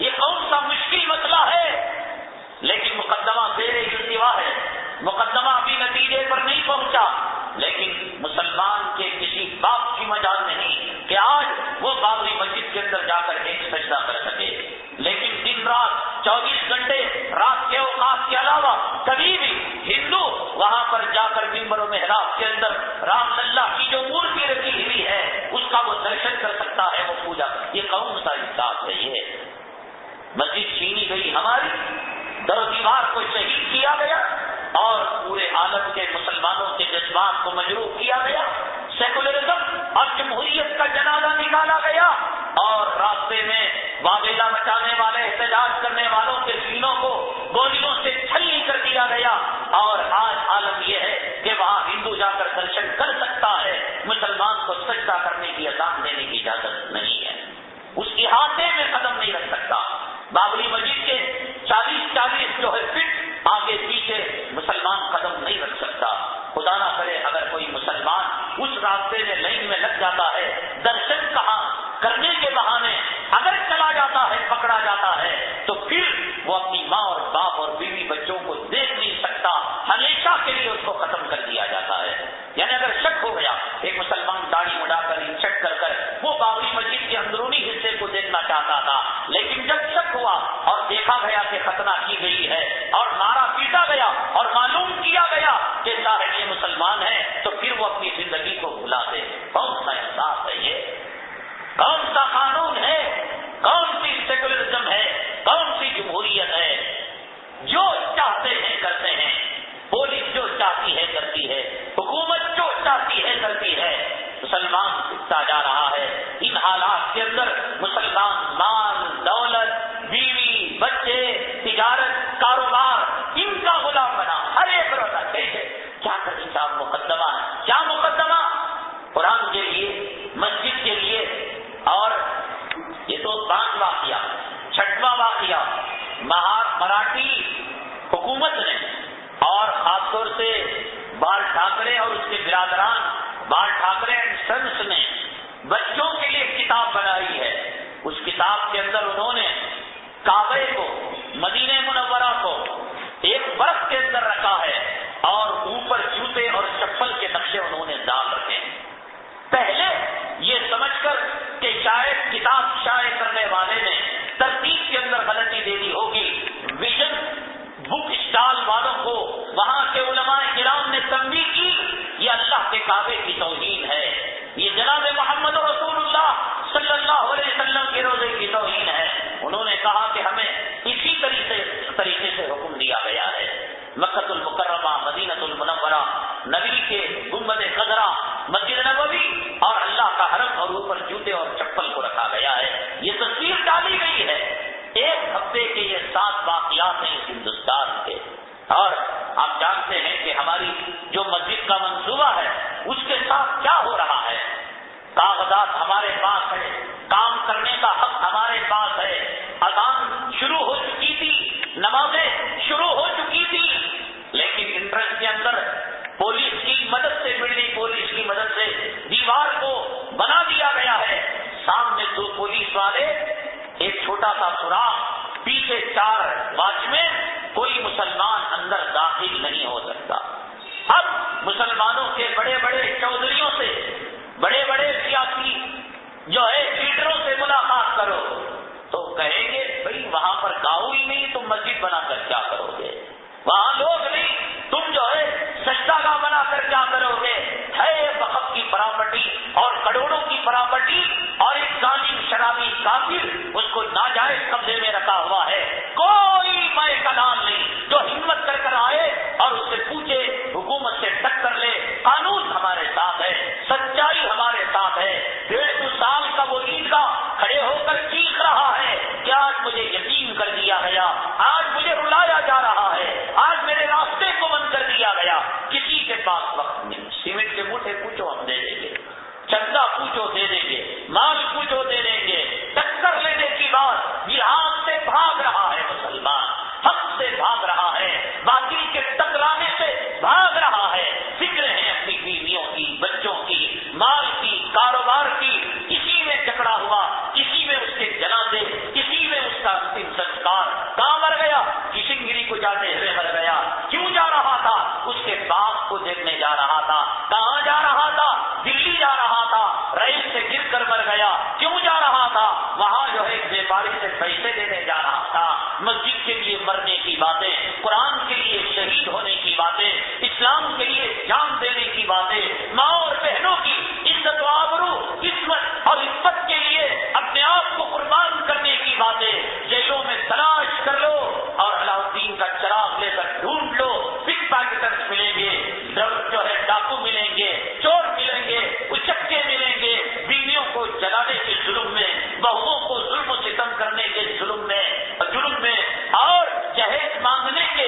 یہ کون سا مشکل مسئلہ ہے؟ لیکن مقدمہ زیر التوا ہے، مقدمہ ابھی نتیجے پر نہیں پہنچا. لیکن مسلمان کے کسی باپ کی مجال نہیں کہ آج وہ بابری مسجد کے اندر جا کر ایک سجدہ کر سکے. لیکن دن رات 24 گھنٹے رات کے اوقات کے علاوہ کبھی بھی ہندو وہاں پر جا کر ممبر و محراب کے اندر رام للہ کی جو مورتی رکھی ہوئی ہے اس کا وہ درشن کر سکتا ہے، وہ پوجا. یہ کون سا انصاف ہے؟ یہ مسجد چھینی گئی ہماری، در و دیوار کو شہید کیا گیا اور پورے عالم کے مسلمانوں کے جذبات کو مجروح کیا گیا. سیکولرزم اور جمہوریت کا جنازہ نکالا گیا اور راستے میں واویلا مچانے والے احتجاج کرنے والوں کے سینوں کو گولیوں سے چھلنی کر دیا گیا. اور آج عالم یہ ہے کہ وہاں ہندو جا کر درشن کر سکتا ہے، مسلمان کو سجدہ کرنے کی اذان دینے کی اجازت نہیں ہے، اس احاطے میں قدم نہیں رکھ سکتا. بابری مسجد کے 40 جو ہے فٹ آگے پیچھے مسلمان قدم نہیں رکھ سکتا. خدا نہ کرے اگر کوئی مسلمان اس راستے میں لائن میں لگ جاتا ہے، درشن کہاں کرنے کے بہانے اگر چلا جاتا ہے، پکڑا جاتا ہے، تو پھر وہ اپنی ماں اور باپ اور بیوی بچوں کو دیکھ نہیں سکتا، ہمیشہ کے لیے اس کو ختم کر دیا جاتا ہے. یعنی اگر شک ہو گیا، ایک مسلمان داڑھی مڈا کر انچٹ کر کر وہ بابری مسجد کے اندرونی حصے کو دیکھنا چاہتا تھا، لیکن جب شک ہوا اور دیکھا گیا کہ ختنہ کی گئی ہے اور مارا پیٹا گیا اور معلوم کیا گیا کہ صاحب یہ مسلمان ہے، تو پھر وہ اپنی زندگی کو بھلا دے. کون سا انصاف ہے یہ؟ کون سا قانون ہے؟ کون سی سیکولرزم ہے؟ کون سی جمہوریت ہے؟ جو چاہتے ہیں کرتے ہیں، پولیس جو چاہتی ہے کرتی ہے، حکومت جو چاہتی ہے کرتی ہے. مسلمان سکتا جا رہا ہے. ان حالات کے اندر مسلمان مال دولت بیوی بچے تجارت کاروبار ان کا غلام بنا. ہر ایک روزہ کیسے کیا کریں صاحب؟ مقدمہ کیا مقدمہ قرآن کے لیے، مسجد کے لیے. اور یہ تو 5 واقعہ. 6واں واقعہ مراٹھی حکومت نے اور خاص طور سے بال ٹھاکرے اور اس کے برادران بال ٹھاکرے اینڈ سنس نے بچوں کے لیے کتاب بنائی ہے. اس کتاب کے اندر انہوں نے کعبے کو، مدینہ منورہ کو ایک برف کے اندر رکھا ہے اور اوپر جوتے اور چپل کے نقشے انہوں نے ڈال رکھے ہیں. پہلے یہ سمجھ کر کہ شاید کتاب شائع کرنے والے نے ترتیب کے اندر غلطی دے دی ہوگی، ویژن بک اسٹال والوں کو وہاں کے علماء کرام نے تنبیہ کی، یہ اللہ کے کعبے کی توہین ہے، یہ جناب محمد رسول اللہ صلی اللہ علیہ وسلم کے روزے کی توہین ہے۔ انہوں نے کہا کہ ہمیں اسی طریقے سے حکم دیا گیا ہے۔ مکہ المکرمہ، مدینہ المنورہ، نبی کے گنبد خضرا، مسجد نبوی اور اللہ کا حرم اور اوپر جوتے اور چپل کو رکھا گیا ہے۔ یہ تصویر ڈالی گئی ہے۔ ایک ہفتے کے یہ 7 واقعات ہیں اس ہندوستان کے، اور آپ جانتے ہیں کہ ہماری جو مسجد کا منصوبہ ہے اس کے ساتھ کیا ہو رہا ہے۔ کاغذات ہمارے پاس ہے، کام کرنے کا حق ہمارے پاس ہے، اذان شروع ہو چکی تھی، نمازیں شروع ہو چکی تھی، لیکن انٹرنس کے اندر پولیس کی مدد سے، بڑی پولیس کی مدد سے دیوار کو بنا دیا گیا ہے۔ سامنے 2 پولیس والے، ایک چھوٹا سا سوراخ، پیچھے 4 واچ میں، کوئی مسلمان اندر داخل نہیں ہو سکتا۔ اب مسلمانوں کے بڑے بڑے چودھریوں سے، بڑے بڑے سیاسی جو ہے لیڈروں سے ملاقات کرو تو کہیں گے بھئی وہاں پر گاؤں ہی نہیں، تم مسجد بنا کر کیا کرو گے؟ وہاں لوگ نہیں، تم جو ہے سجدہ گاہ بنا کر کیا کرو گے؟ ہے وقف کی پراپرٹی اور کروڑوں کی پراپرٹی، اور ایک ظالم شرابی کافر اس کو ناجائز قبضے میں رکھا ہوا ہے۔ کوئی مائے کلام نہیں جو ہمت کر آئے اور اس سے پوچھے، حکومت سے ٹکر لے، قانون ہمارے ساتھ ہے، سچائی ہمارے ساتھ ہے۔ 150 سال کا وہ عیدگاہ کھڑے ہو کر چیخ رہا ہے کہ آج مجھے یتیم کر دیا گیا، آج مجھے رلایا جا رہا ہے، آج میرے راستے کو بند کر دیا گیا۔ کسی کے پاس وقت نہیں، سیمنٹ کے موٹے پوچھو ہم دے دیں گے، چندہ پوچھو دے دیں گے، مال پوچھو دے دیں گے، ٹکر لینے کی بات، یہ آگ سے بھاگ رہا ہے مسلمان، حق سے بھاگ رہا ہے، باطل کے ٹکرانے سے بھاگ رہا ہے۔ فکر ہے اپنی بیویوں کی، بچوں کی، مال کی، کاروبار کی، اسی میں جکڑا ہوا، اسی میں اس کے جنازے، اسی میں اس کا انتم سنسکار۔ کہاں مر گیا؟ کشن گری کو جاتے ہوئے مر گیا۔ کیوں جا رہا تھا؟ اس کے باپ کو دیکھنے جا رہا تھا۔ کہاں جا رہا تھا؟ دلی جا رہا تھا، ریل سے گر کر مر گیا۔ کیوں جا رہا تھا؟ وہاں جو ہے بیپاری سے پیسے دینے جا رہا تھا۔ مسجد کے لیے مرنے کی باتیں، قرآن کے لیے شہید ہونے کی باتیں، اسلام کے لیے جان دینے کی باتیں، ماں اور بہنوں کی عزت و آبرو، عصمت اور عفت کے لیے اپنے آپ کو قربان کرنے کی باتیں جیلوں میں تلاش کر لو، اور علاؤ الدین کا چراغ لے کر ڈھونڈ لو، پک پاکٹرز ملیں گے، جو ہے ڈاکو ملیں گے، چور ملیں گے، اچکے ملیں گے، بیویوں کو جلانے کے ظلم میں، بہوؤں کو ظلم و ستم کرنے کے ظلم میں اور جہیز مانگنے کے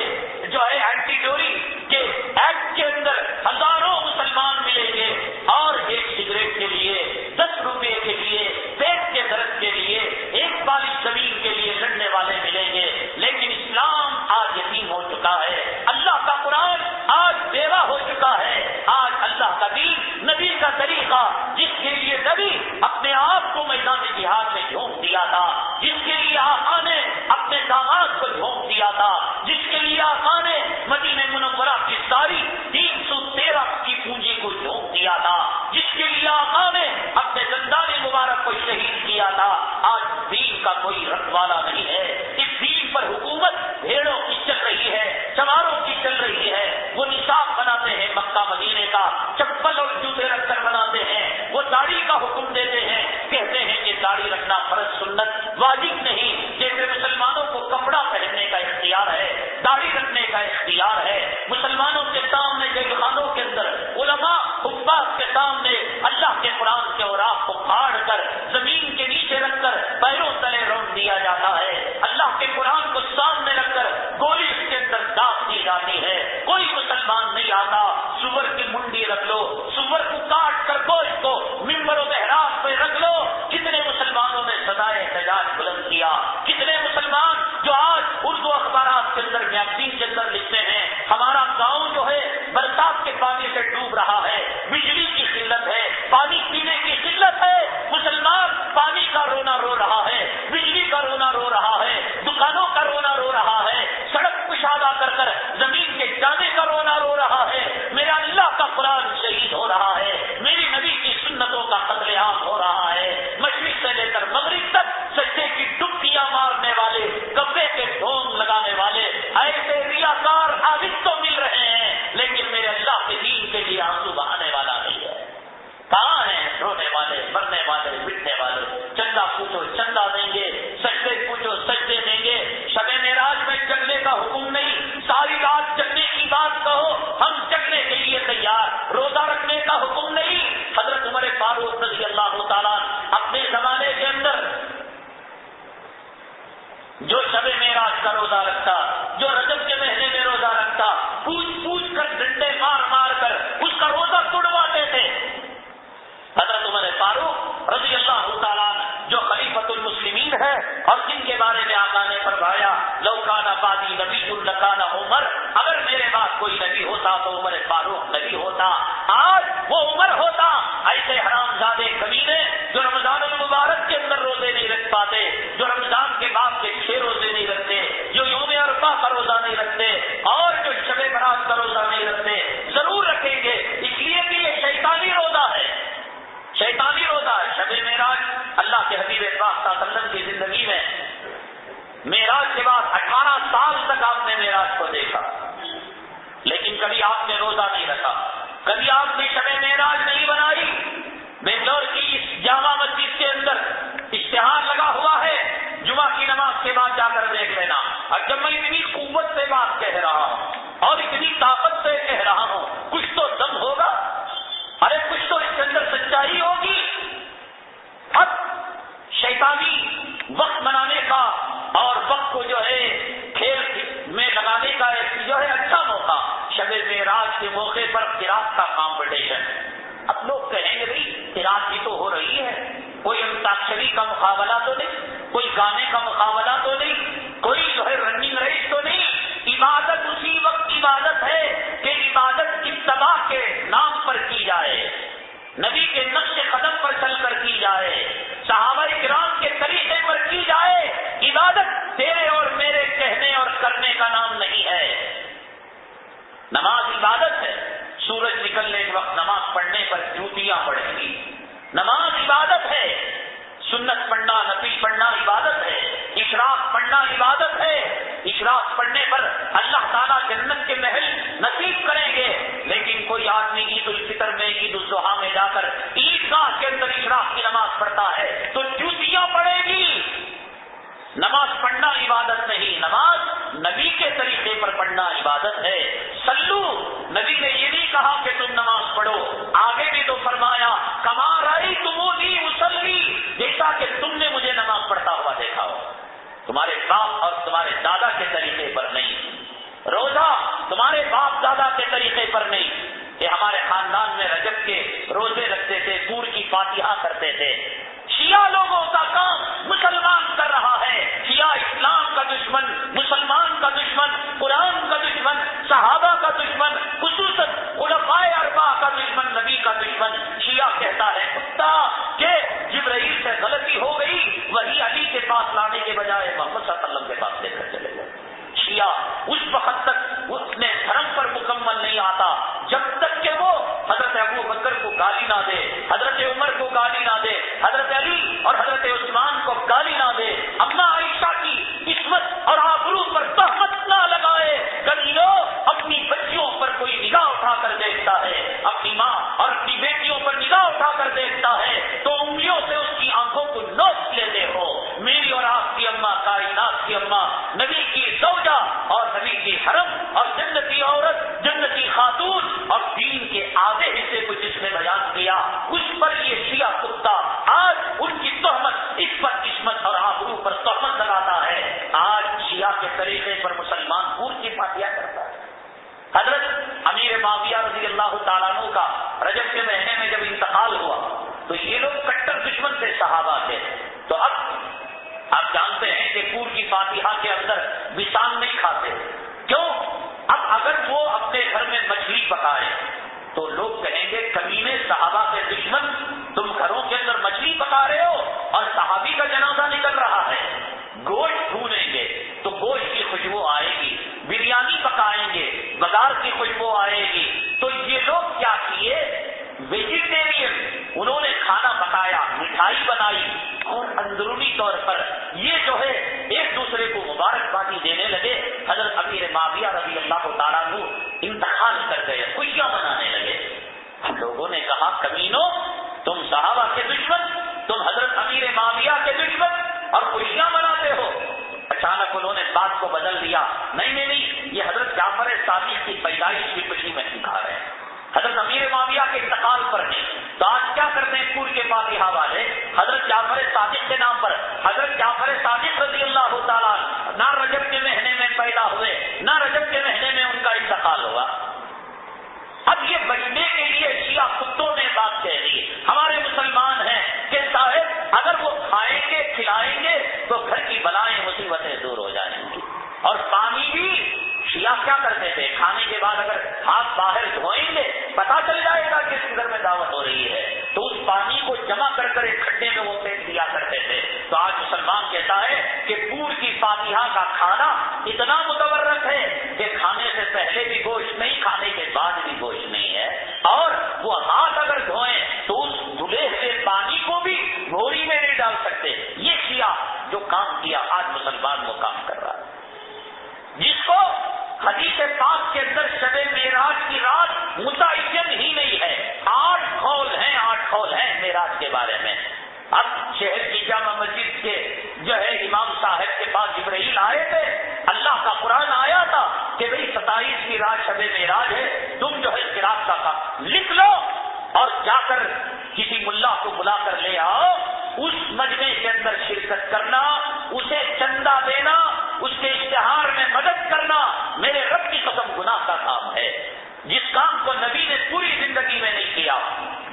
جو ہے اینٹی ڈوری کے ایکٹ کے اندر ہزاروں مسلمان ملیں گے، اور ایک سگریٹ کے لیے، 10 روپے کے لیے، پیٹ کے درد کے لیے، ایک بالی زمین کے لیے لڑنے والے ملیں گے۔ لیکن اسلام آج یتیم ہو چکا ہے، اللہ کا قرآن آج بیوہ ہو چکا ہے۔ آج اللہ کا دین، نبی کا طریقہ، جس کے لیے نبی اپنے آپ کو میدان جہاد میں جھونک دیا تھا، جس کے لیے آقا نے اپنے داماد کو جھونک دیا تھا، جس کے لیے آقا نے مدینہ منورہ کی ساری 313 کی پونجی کو جھونک دیا تھا، جس کے لیے آقا نے اپنے دندان مبارک کو شہید کیا تھا، آج دین کا کوئی رکھوالا نہیں ہے۔ اس دین پر حکومت بھیڑوں کی چل رہی ہے، چماروں کی چل رہی ہے۔ وہ نصاب بناتے ہیں مکہ مدینے کا، چپل اور جوتے رکھ کر بناتے ہیں، وہ داڑھی کا حکم دیتے ہیں، کہتے ہیں کہ داڑھی رکھنا فرض سنت واجب نہیں، جیسے مسلمانوں کو کپڑا پہننے کا اختیار ہے، داڑھی رکھنے کا اختیار ہے۔ مسلمانوں کے سامنے جیل خانوں کے اندر علماء حفاظ کے سامنے اللہ کے قرآن کے اوراق کو پھاڑ کر زمین کے نیچے رکھ کر پیروں تلے روک دیا جاتا ہے، اللہ کے قرآن کو سامنے رکھ کر گولی اس کے اندر داغ دی جاتی ہے۔ کوئی مسلمان نہیں آتا، سور کی منڈی رکھ لو، سور کو کاٹ کر گوشت کو ممبر و محراب پہ رکھ لو۔ کتنے مسلمانوں نے سدائے احتجاج بلند کیا، کتنے مسلمان جو آج اردو اخبارات کے اندر، میگزین کے اندر لکھتے ہیں ہمارا گاؤں جو ہے برسات کے پانی سے ڈوب رہا ہے، بجلی کی قلت ہے، پانی پینے کی قلت لکان عمر، اگر میرے بعد کوئی نبی ہوتا تو عمر فاروق نبی ہوتا، آج وہ عمر ہوتا۔ ایسے حرام زادے کمینے جو رمضان المبارک کے اندر روزے نہیں رکھ پاتے، جو رمضان کے بعد کے 6 روزے نہیں رکھتے، جو یوم عرفہ کا روزہ نہیں رکھتے اور جو شب برات کا روزہ نہیں رکھتے، ضرور رکھیں گے، اس لیے کہ یہ شیطانی روزہ ہے، شیطانی روزہ ہے۔ شب معراج اللہ کے حبیب پاک صلی اللہ علیہ وسلم کی زندگی میں معراج کے بعد 18 سال تک آپ نے معراج کو دیکھا، لیکن کبھی آپ نے روزہ نہیں رکھا، کبھی آپ نے شب معراج نہیں بنائی۔ بنگلور کی اس جامع مسجد کے اندر اشتہار لگا ہوا ہے، جمعہ کی نماز کے بعد جا کر دیکھ لینا۔ اور جب میں اتنی قوت سے بات کہہ رہا ہوں اور اتنی طاقت سے کہہ رہا ہوں، کچھ تو دم ہوگا، ارے کچھ تو اس کے اندر سچائی ہوگی۔ اب شیطانی وقت منانے کا اور وقت کو جو ہے کھیل میں لگانے کا ایک جو ہے اچھا موقع، شب معراج کے موقع پر قرات کا کمپٹیشن۔ اب لوگ کہیں گے بھائی قرات بھی تو ہو رہی ہے، کوئی انتاکشری کا مقابلہ تو نہیں، کوئی گانے کا مقابلہ تو نہیں، کوئی جو ہے رننگ ریس تو نہیں۔ عبادت اسی وقت عبادت ہے کہ عبادت اتباع کے نام پر کی جائے، نبی کے نقش قدم پر چل کر کی جائے، صحابہ کرام کے طریقے پر کی جائے۔ عبادت تیرے اور میرے کہنے اور کرنے کا نام نہیں ہے۔ نماز عبادت ہے، سورج نکلنے کے وقت نماز پڑھنے پر جوتیاں پڑیں گی، نماز عبادت ہے، سنت پڑھنا نفل پڑھنا عبادت ہے، اشراق پڑھنا عبادت ہے، اشراق پڑھنے پر اللہ تعالیٰ جنت کے محل نصیب کریں گے۔ لیکن کوئی آدمی عید الفطر میں عید الاضحیٰ میں جا کر عیدگاہ کے اندر اشراق کی نماز پڑھتا ہے تو جوتیاں پڑے گی۔ نماز پڑھنا عبادت نہیں، نماز نبی کے طریقے پر پڑھنا عبادت ہے۔ سلو، نبی نے یہ نہیں کہا کہ تم نماز پڑھو، آگے بھی تو فرمایا کما رأیتمونی اصلی، جیسا کہ تم نے مجھے نماز پڑھتا ہوا دیکھا ہو، تمہارے باپ اور تمہارے دادا کے طریقے پر نہیں، روزہ تمہارے باپ دادا کے طریقے پر نہیں۔ کہ ہمارے خاندان میں رجب کے روزے رکھتے تھے، پور کی فاتحہ کرتے تھے۔ شیعہ لوگوں کا کام مسلمان کر رہا ہے، شیعہ اسلام کا دشمن، مسلمان کا دشمن، قرآن کا دشمن، صحابہ کا دشمن، خصوصاً خلفاء اربعہ کا دشمن، نبی کا دشمن۔ شیعہ کہتا ہے کتا کہ جبرائیل سے غلطی ہو گئی، وہی علی کے پاس لانے کے بجائے محمد صلی اللہ علیہ وسلم کے پاس لے کر چلے گئے۔ شیعہ اس وقت تک اپنے دھرم پر مکمل نہیں آتا جب تک کہ وہ حضرت ابو بکر کو گالی نہ دے، حضرت عمر کو گالی نہ دے، حضرت علی اور حضرت عثمان کو گالی نہ دے، اما عائشہ کی عصمت اور آبرو پر تہمت نہ لگائے۔ گلیوں اپنی بچیوں پر کوئی نگاہ اٹھا کر دیکھتا ہے، اپنی ماں اور اپنی بیٹیوں پر نگاہ اٹھا کر دیکھتا ہے تو انگلیوں سے اس کی آنکھوں کو نوچ لیتے ہو۔ میری اور آپ کی اماں، کائنات کی اماں، نبی کی زوجہ اور نبی کی حرم اور جنتی عورت، جنتی خاتون اور دین کے آدھے حصے کو جس نے بیان کیا، اس پر یہ شیعہ کتا آج ان کی تہمت اس پر عصمت اور آبرو پر تہمت لگاتا ہے۔ آج شیعہ کے طریقے پر مسلمان پور کی فاتحہ کرتا ہے۔ حضرت امیر معاویہ رضی اللہ تعالیٰ عنہ کا رجب کے مہینے میں جب انتقال ہوا تو یہ لوگ کٹر دشمن تھے صحابہ کے، تو اب آپ جانتے ہیں کہ پور کی فاتحہ کے اندر وسان نہیں کھاتے، کیوں؟ اب اگر وہ اپنے گھر میں مچھلی پکائے تو لوگ کہیں گے کمینے صحابہ کے دشمن، تم گھروں کے اندر مچھلی پکا رہے ہو اور صحابی کا جنازہ نکل رہا ہے۔ گوشت بھونیں گے تو گوشت کی خوشبو آئے گی، بریانی پکائیں گے بازار کی خوشبو آئے گی۔ تو یہ لوگ کیا کیے؟ ویجیٹیرین، انہوں نے کھانا پکایا، مٹھائی بنائی اور اندرونی طور پر یہ جو ہے ایک دوسرے کو مبارکبادی دینے لگے۔ حضرت امیر معاویہ رضی اللہ تعالیٰ عنہ انتقال کر گئے، خوشیاں منانے لگے۔ ہم لوگوں نے کہا کمینوں، تم صحابہ کے دشمن، تم حضرت امیر معاویہ کے دشمن اور خوشیاں مناتے ہو۔ اچانک انہوں نے بات کو بدل دیا، نہیں، یہ حضرت جعفر صادق کی پیدائش کی خوشی میں سکھا رہے ہیں، حضرت امیر معاویہ کے انتقال پر نہیں۔ تو آج کیا کرتے ہیں پور کے فاتحہ والے؟ حضرت جعفر صادق کے نام پر، حضرت جعفر صادق رضی اللہ تعالیٰ نہ رجب کے مہینے میں پیدا ہوئے، نہ رجب کے مہینے میں ان کا انتقال ہوا۔ اب یہ بچنے کے لیے شیعہ کتوں نے بات کہہ دی، ہمارے مسلمان ہیں کہ صاحب اگر وہ کھائیں گے کھلائیں گے تو گھر کی بلائیں مصیبتیں دور ہو جائیں گی، اور پانی بھی کی فاتحہ کا کھانا اتنا متورک ہے کہ کھانے سے پہلے بھی گوشت نہیں، کھانے کے بعد بھی گوشت نہیں ہے، اور وہ ہاتھ اگر دھوئیں تو اس دھلے ہوئے پانی کو بھی بھوری میں نہیں ڈال سکتے۔ یہ کیا جو کام کیا، آج مسلمان وہ کام کر رہا ہے، جس کو حدیث پاک کے اندر شب معراج کی رات متعین ہی نہیں ہے۔ 8 قول ہیں معراج کے بارے میں۔ اب شہر کی جامع مسجد کے جو ہے امام صاحب کے پاس جبرائیل آئے تھے، اللہ کا قرآن آیا تھا کہ بھئی 27 کی رات شب معراج ہے، تم جو ہے قرات کا کام لکھ لو اور جا کر کسی ملا کو بلا کر لے آؤ، اس مجمع کے اندر شرکت کرنا، اسے چندہ دینا، اس کے اشتہار میں مدد کرنا میرے رب کی قسم گناہ کا کام ہے۔ جس کام کو نبی نے پوری زندگی میں نہیں کیا،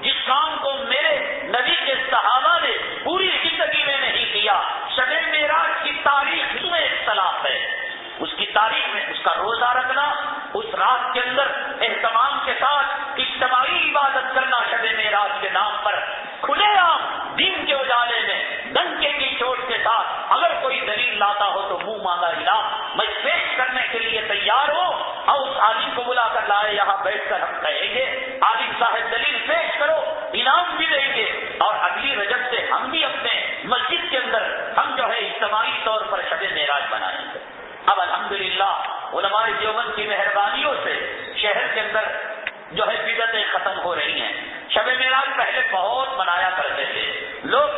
جس کام کو میرے نبی کے صحابہ نے پوری زندگی میں نہیں کیا، شب معراج کی تاریخ میں اختلاف ہے، اس کی تاریخ میں اس کا روزہ رکھنا، اس رات کے اندر اہتمام کے ساتھ اجتماعی عبادت کرنا شب معراج کے نام پر، کھلے عام دن کے اجالے میں ڈنکے کی چوٹ کے ساتھ اگر کوئی دلیل لاتا ہو تو منہ مانگا انعام میں پیش کرنے کے لیے تیار ہوں، اور اس عالم کو بلا کر لائے، یہاں بیٹھ کر ہم کہیں گے عالم صاحب دلیل پیش کرو، انعام بھی دیں گے، اور اگلی رجب سے ہم بھی اپنے مسجد کے اندر ہم جو ہے اجتماعی طور پر شب معراج منائیں گے۔ اب الحمدللہ علماء دیوبند کی مہربانیوں سے شہر کے اندر جو ہے بدعتیں ختم ہو رہی ہیں۔ شب معراج پہلے بہت منایا کرتے تھے لوگ،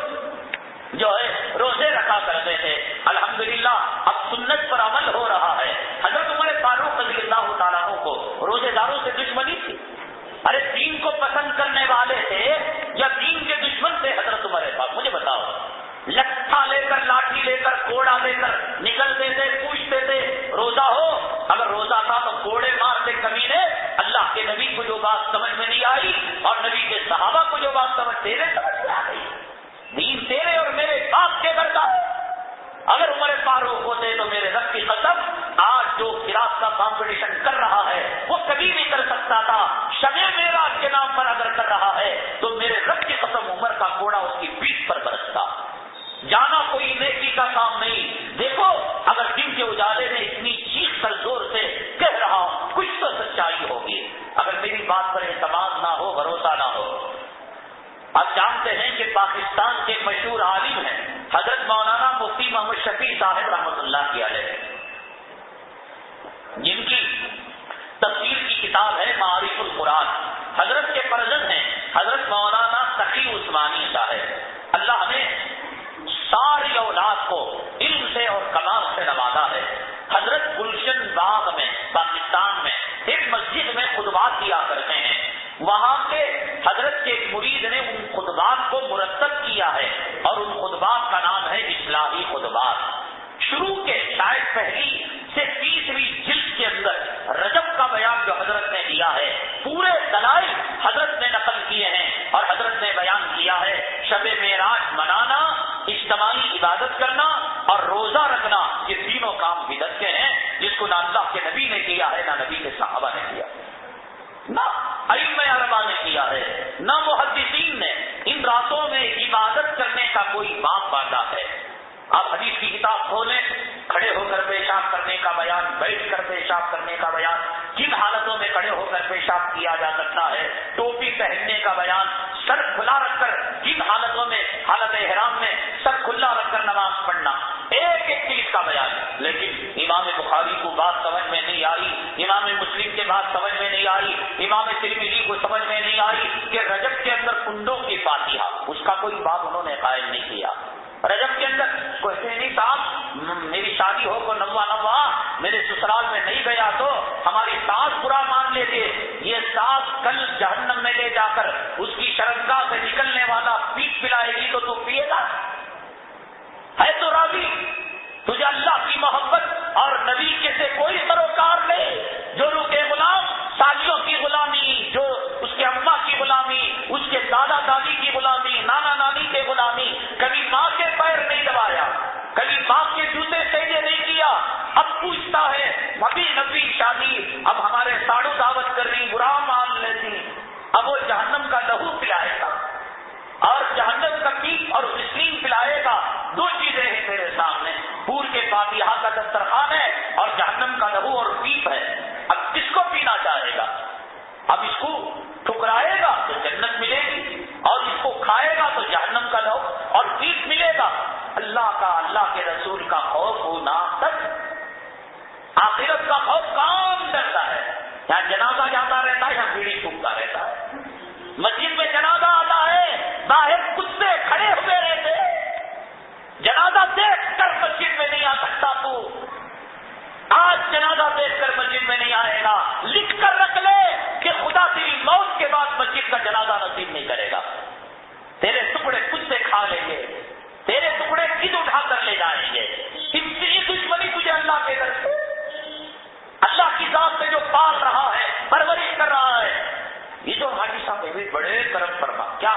جو ہے روزے رکھا کرتے تھے، الحمدللہ اب سنت پر عمل ہو رہا ہے۔ حضرت عمر فاروق رضی اللہ تعالیٰ عنہ کو روزے داروں سے دشمنی تھی، ارے دین کو پسند کرنے والے تھے یا دین کے دشمن تھے حضرت عمر فاروق؟ مجھے بتاؤ۔ لٹھا لے کر، لاٹھی لے کر، کوڑا لے کر نکلتے تھے، پوچھتے تھے روزہ ہو؟ اگر روزہ تھا تو کوڑے مارتے کمینے۔ اللہ کے نبی کو جو بات سمجھ میں نہیں آئی اور نبی کے صحابہ کو جو بات سمجھ میں آ گئی، دین تیرے اور میرے باپ کے گھر کا۔ اگر عمر فاروق ہوتے تو میرے رب کی قسم آج جو قرات کا کمپٹیشن کر رہا ہے وہ کبھی نہیں کر سکتا تھا۔ شب معراج کے نام پر اگر کر رہا ہے تو میرے رب کی قسم عمر کا کوڑا اس کی پیٹھ پر برستا۔ جانا کوئی نیکی کا کام نہیں۔ دیکھو اگر دن کے اجالے میں اتنی چیخ کر زور سے کہہ رہا ہوں، کچھ تو سچائی ہوگی۔ اگر میری بات پر اعتماد نہ ہو، بھروسہ نہ ہو، آپ جانتے ہیں کہ پاکستان کے مشہور عالم ہیں حضرت مولانا مفتی محمد شفیع صاحب رحمۃ اللہ علیہ، جن کی تفسیر کی کتاب ہے معارف القرآن، حضرت کے فرزند ہیں حضرت مولانا تقی عثمانی صاحب۔ اللہ نے ساری اولاد کو علم سے اور کمال سے نوازا ہے۔ حضرت گلشن باغ میں پاکستان میں ایک مسجد میں خطبات دیا کرتے ہیں، وہاں کے حضرت کے مرید نے ان خطبات کو مرتب کیا ہے اور ان خطبات کا نام ہے اصلاحی خطبات۔ شروع کے شاید پہلی سے 30ویں جلد کے اندر رجب کا بیان جو حضرت نے دیا ہے، پورے دلائل حضرت نے نقل کیے ہیں اور حضرت نے بیان کیا ہے۔ شب معراج منانا، اجتماعی عبادت کرنا اور روزہ رکھنا، یہ تینوں کام بدعت کے ہیں، جس کو نہ اللہ کے نبی نے کیا ہے، نہ نبی کے صحابہ نے کیا، نہ ائمہ اربعہ نے کیا ہے، نہ محدثین نے۔ ان راتوں میں عبادت کرنے کا کوئی باپ باندھا ہے۔ آپ حدیث کی کتاب کھولیں، کھڑے ہو کر پیشاب کرنے کا بیان، بیٹھ کر پیشاب کرنے کا بیان، کن حالتوں میں کھڑے ہو کر پیشاب کیا جا سکتا ہے، ٹوپی پہننے کا بیان، سر کھلا رکھ کر کن حالتوں میں، حالت احرام میں سر کھلا رکھ کر نماز پڑھنا، ایک ایک چیز کا بیان۔ لیکن امام بخاری کو بات سمجھ میں نہیں آئی، امام مسلم کے بات سمجھ میں نہیں آئی، امام ترمذی کو سمجھ میں نہیں آئی کہ رجب کے اندر کنڈوں کی فاتحہ، اس کا کوئی باب انہوں نے قائم نہیں کیا۔ رجب کے اندر کہتے نہیں صاحب میری شادی ہو کو نوا میرے سسرال میں نہیں گیا تو ہماری ساس برا مان لیتے، یہ ساس کل جہنم میں لے جا کر اس کی شرمگاہ سے نکلنے والا پیٹ پلائے گی تو پیے گا؟ ہے تو راضی؟ تجھے اللہ کی محبت اور نبی کے سے کوئی سروکار نہیں؟ جو روح کے غلام، سالیوں کی غلامی، جو اس کے اماں کی غلامی، اس کے دادا دادی کی غلامی، نانا نانی کے غلامی، کبھی ماں کے پیر نہیں دبایا، کبھی ماں کے جوتے سیدھے نہیں کیا، اب پوچھتا ہے ابھی نبی شادی، اب ہمارے ساڑو دعوت کر رہی، برا مان لیتی، اب وہ جہنم کا لہو پلائے گا اور جہنم کا پیٹ اور مسلم پلائے گا۔ دو چیزیں ہیں میرے سامنے، پور کے پاس دیکھ کر مسجد میں نہیں آئے گا، لکھ کر رکھ لے کہ خدا تیری موت کے بعد مسجد کا جنازہ نصیب نہیں کرے گا. تیرے ٹکڑے کتے کھا لیں گے، تیرے ٹکڑے کد اٹھا کر لے جائیں گے. اتنی دشمنی تجھے اللہ کے در سے، اللہ کی ذات سے جو پال رہا ہے، پرورش کر رہا ہے. یہ جو حاجی صاحب بڑے کرم فرما، کیا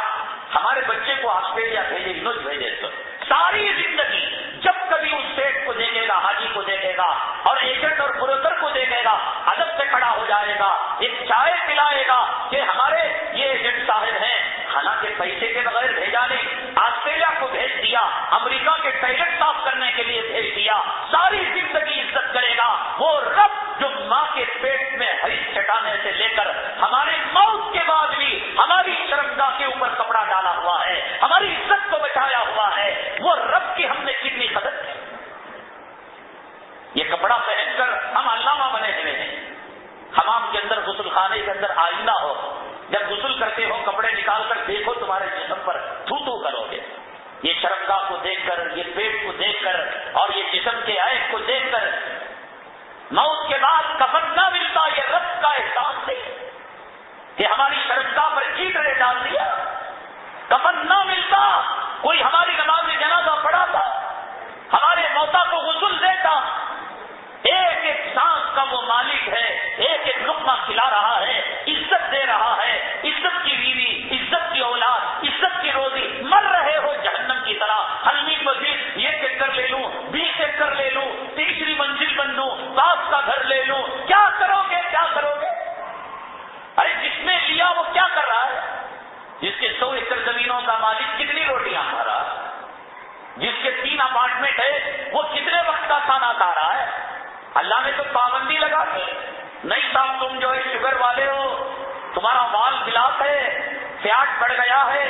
ہمارے بچے کو آسٹریلیا بھیجے، انوج بھیجے، تو ساری زندگی جب کبھی اس سیٹ کو دیکھے گا، حاجی کو دیکھے گا اور ایجنٹ اور بروکر کو دیکھے گا، ادب سے کھڑا ہو جائے گا، ایک چائے پلائے گا کہ ہمارے یہ ایجنٹ صاحب ہیں. حالانکہ پیسے کے بغیر بھیجا نہیں، آسٹریلیا کو بھیج دیا، امریکہ کے ٹائلٹ صاف کرنے کے لیے بھیج دیا. ساری زندگی عزت کرے گا وہ رب جو ماں کے پیٹ میں ہریش چٹانے سے لے کر ہمارے موت کے بعد بھی ہماری شرمگاہ کے اوپر کپڑا ڈالا ہوا ہے، ہماری عزت کو بچایا ہوا ہے. وہ رب کی ہم نے کتنی قدر کی. یہ کپڑا پہن کر ہم علامہ بنے ہوئے ہیں. حمام کے اندر، غسل خانے کے اندر آئینہ ہو، جب غسل کرتے ہو کپڑے نکال کر دیکھو تمہارے جسم پر تھو تھو کرو گے. یہ شرمگاہ کو دیکھ کر، یہ پیٹ کو دیکھ کر اور یہ جسم کے عیب کو دیکھ کر موت کے بعد کفن نہ ملتا. یہ رب کا احسان نہیں کہ ہماری شرمگاہ پر چیٹڑے ڈال دیا. کفن نہ ملتا، کوئی ہماری نماز جنازہ پڑھاتا، ہمارے موتا کو غسل دیتا. ایک ایک سانس کا وہ مالک ہے، ایک ایک لقمہ کھلا رہا ہے، عزت دے رہا ہے، عزت کی بیوی، عزت کی اولاد، عزت کی روزی. مر رہے ہو جہنم کی طرح، حلمی مزید یہ چکر لے لوں، 20 چکر لے لوں، تیسری منزل بن لوں، پاس کا گھر لے لوں. کیا کرو گے، کیا کرو گے؟ ارے جس نے لیا وہ کیا کر رہا ہے؟ جس کے 100 ایکڑ زمینوں کا مالک کتنی روٹیاں کھا رہا ہے؟ جس کے 3 اپارٹمنٹ ہے وہ کتنے وقت کا کھانا کھا رہا ہے؟ اللہ نے تو پابندی لگا دی، نہیں صاحب تم جو ہے شوگر والے ہو، تمہارا مال بلاس ہے، فیٹ بڑھ گیا ہے،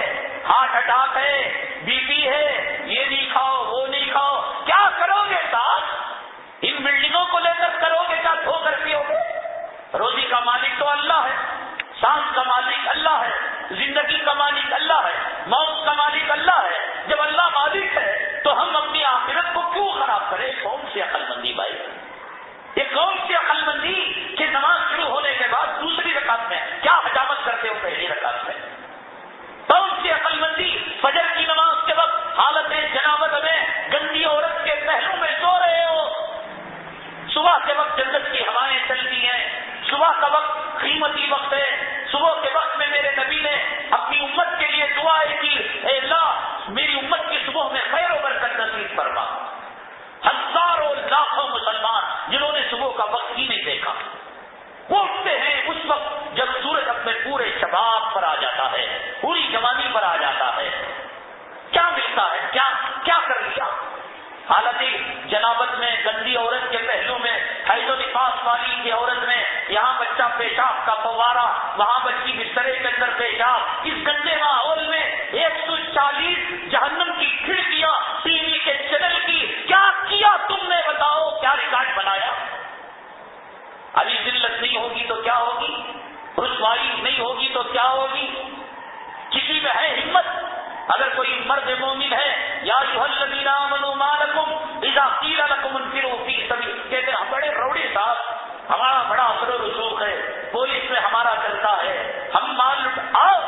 ہارٹ اٹیک ہے، بی پی ہے، یہ نہیں کھاؤ، وہ نہیں کھاؤ. کیا کرو گے صاحب؟ ان بلڈنگوں کو لے کر کرو گے کیا؟ دھو کر پیو گے؟ روزی کا مالک تو اللہ ہے، سانس کا مالک اللہ ہے، زندگی کا مالک اللہ ہے، موت کا مالک اللہ ہے. جب اللہ مالک ہے تو ہم اپنی آخرت کو کیوں خراب کریں؟ کون سی عقل مندی بھائی؟ یہ کون سی عقل مندی کہ نماز شروع ہونے کے بعد دوسری رکعت میں کیا حجامت کرتے ہو پہلی رکعت میں؟ کون سی عقل مندی فجر کی نماز کے وقت حالت جنابت میں گندی عورت کے پہلو میں سو رہے ہو؟ صبح کے وقت جنت کی ہوائیں چلتی ہیں، صبح کا وقت قیمتی وقت ہے. صبح کے وقت میں میرے نبی نے اپنی امت کے لیے دعائیں کی، اے اللہ میری امت کی صبح میں خیر و برکت نصیب فرما. ہزاروں لاکھوں مسلمان جنہوں نے صبح کا وقت ہی نہیں دیکھا، وہ اٹھتے ہیں اس وقت جب سورج اپنے پورے شباب پر آ جاتا ہے، پوری جوانی پر آ جاتا ہے. کیا ملتا ہے؟ کیا کر لیا؟ حالت جنابت میں گندی عورت کے پہلو میں، حیض و نفاس والی کی عورت میں، یہاں بچہ پیشاب کا فوارہ، وہاں بچی بسترے کے اندر پیشاب. اس گندے ماحول میں 140 جہنم کی کھڑکیاں ٹی وی کے چینل کی، کیا کیا تم نے؟ بتاؤ کیا ریکارڈ بنایا؟ ابھی ذلت نہیں ہوگی تو کیا ہوگی؟ رسوائی نہیں ہوگی تو کیا ہوگی؟ کسی میں ہے ہمت؟ اگر کوئی مرد مومن ہے، یا ایھا الذین آمنوا ما لکم اذا قیل لکم انفروا فی سبیل، کہتے ہیں ہم بڑے روڑی صاحب، ہمارا بڑا اثر و رسوخ ہے، پولیس میں ہمارا چلتا ہے، ہم مال آؤ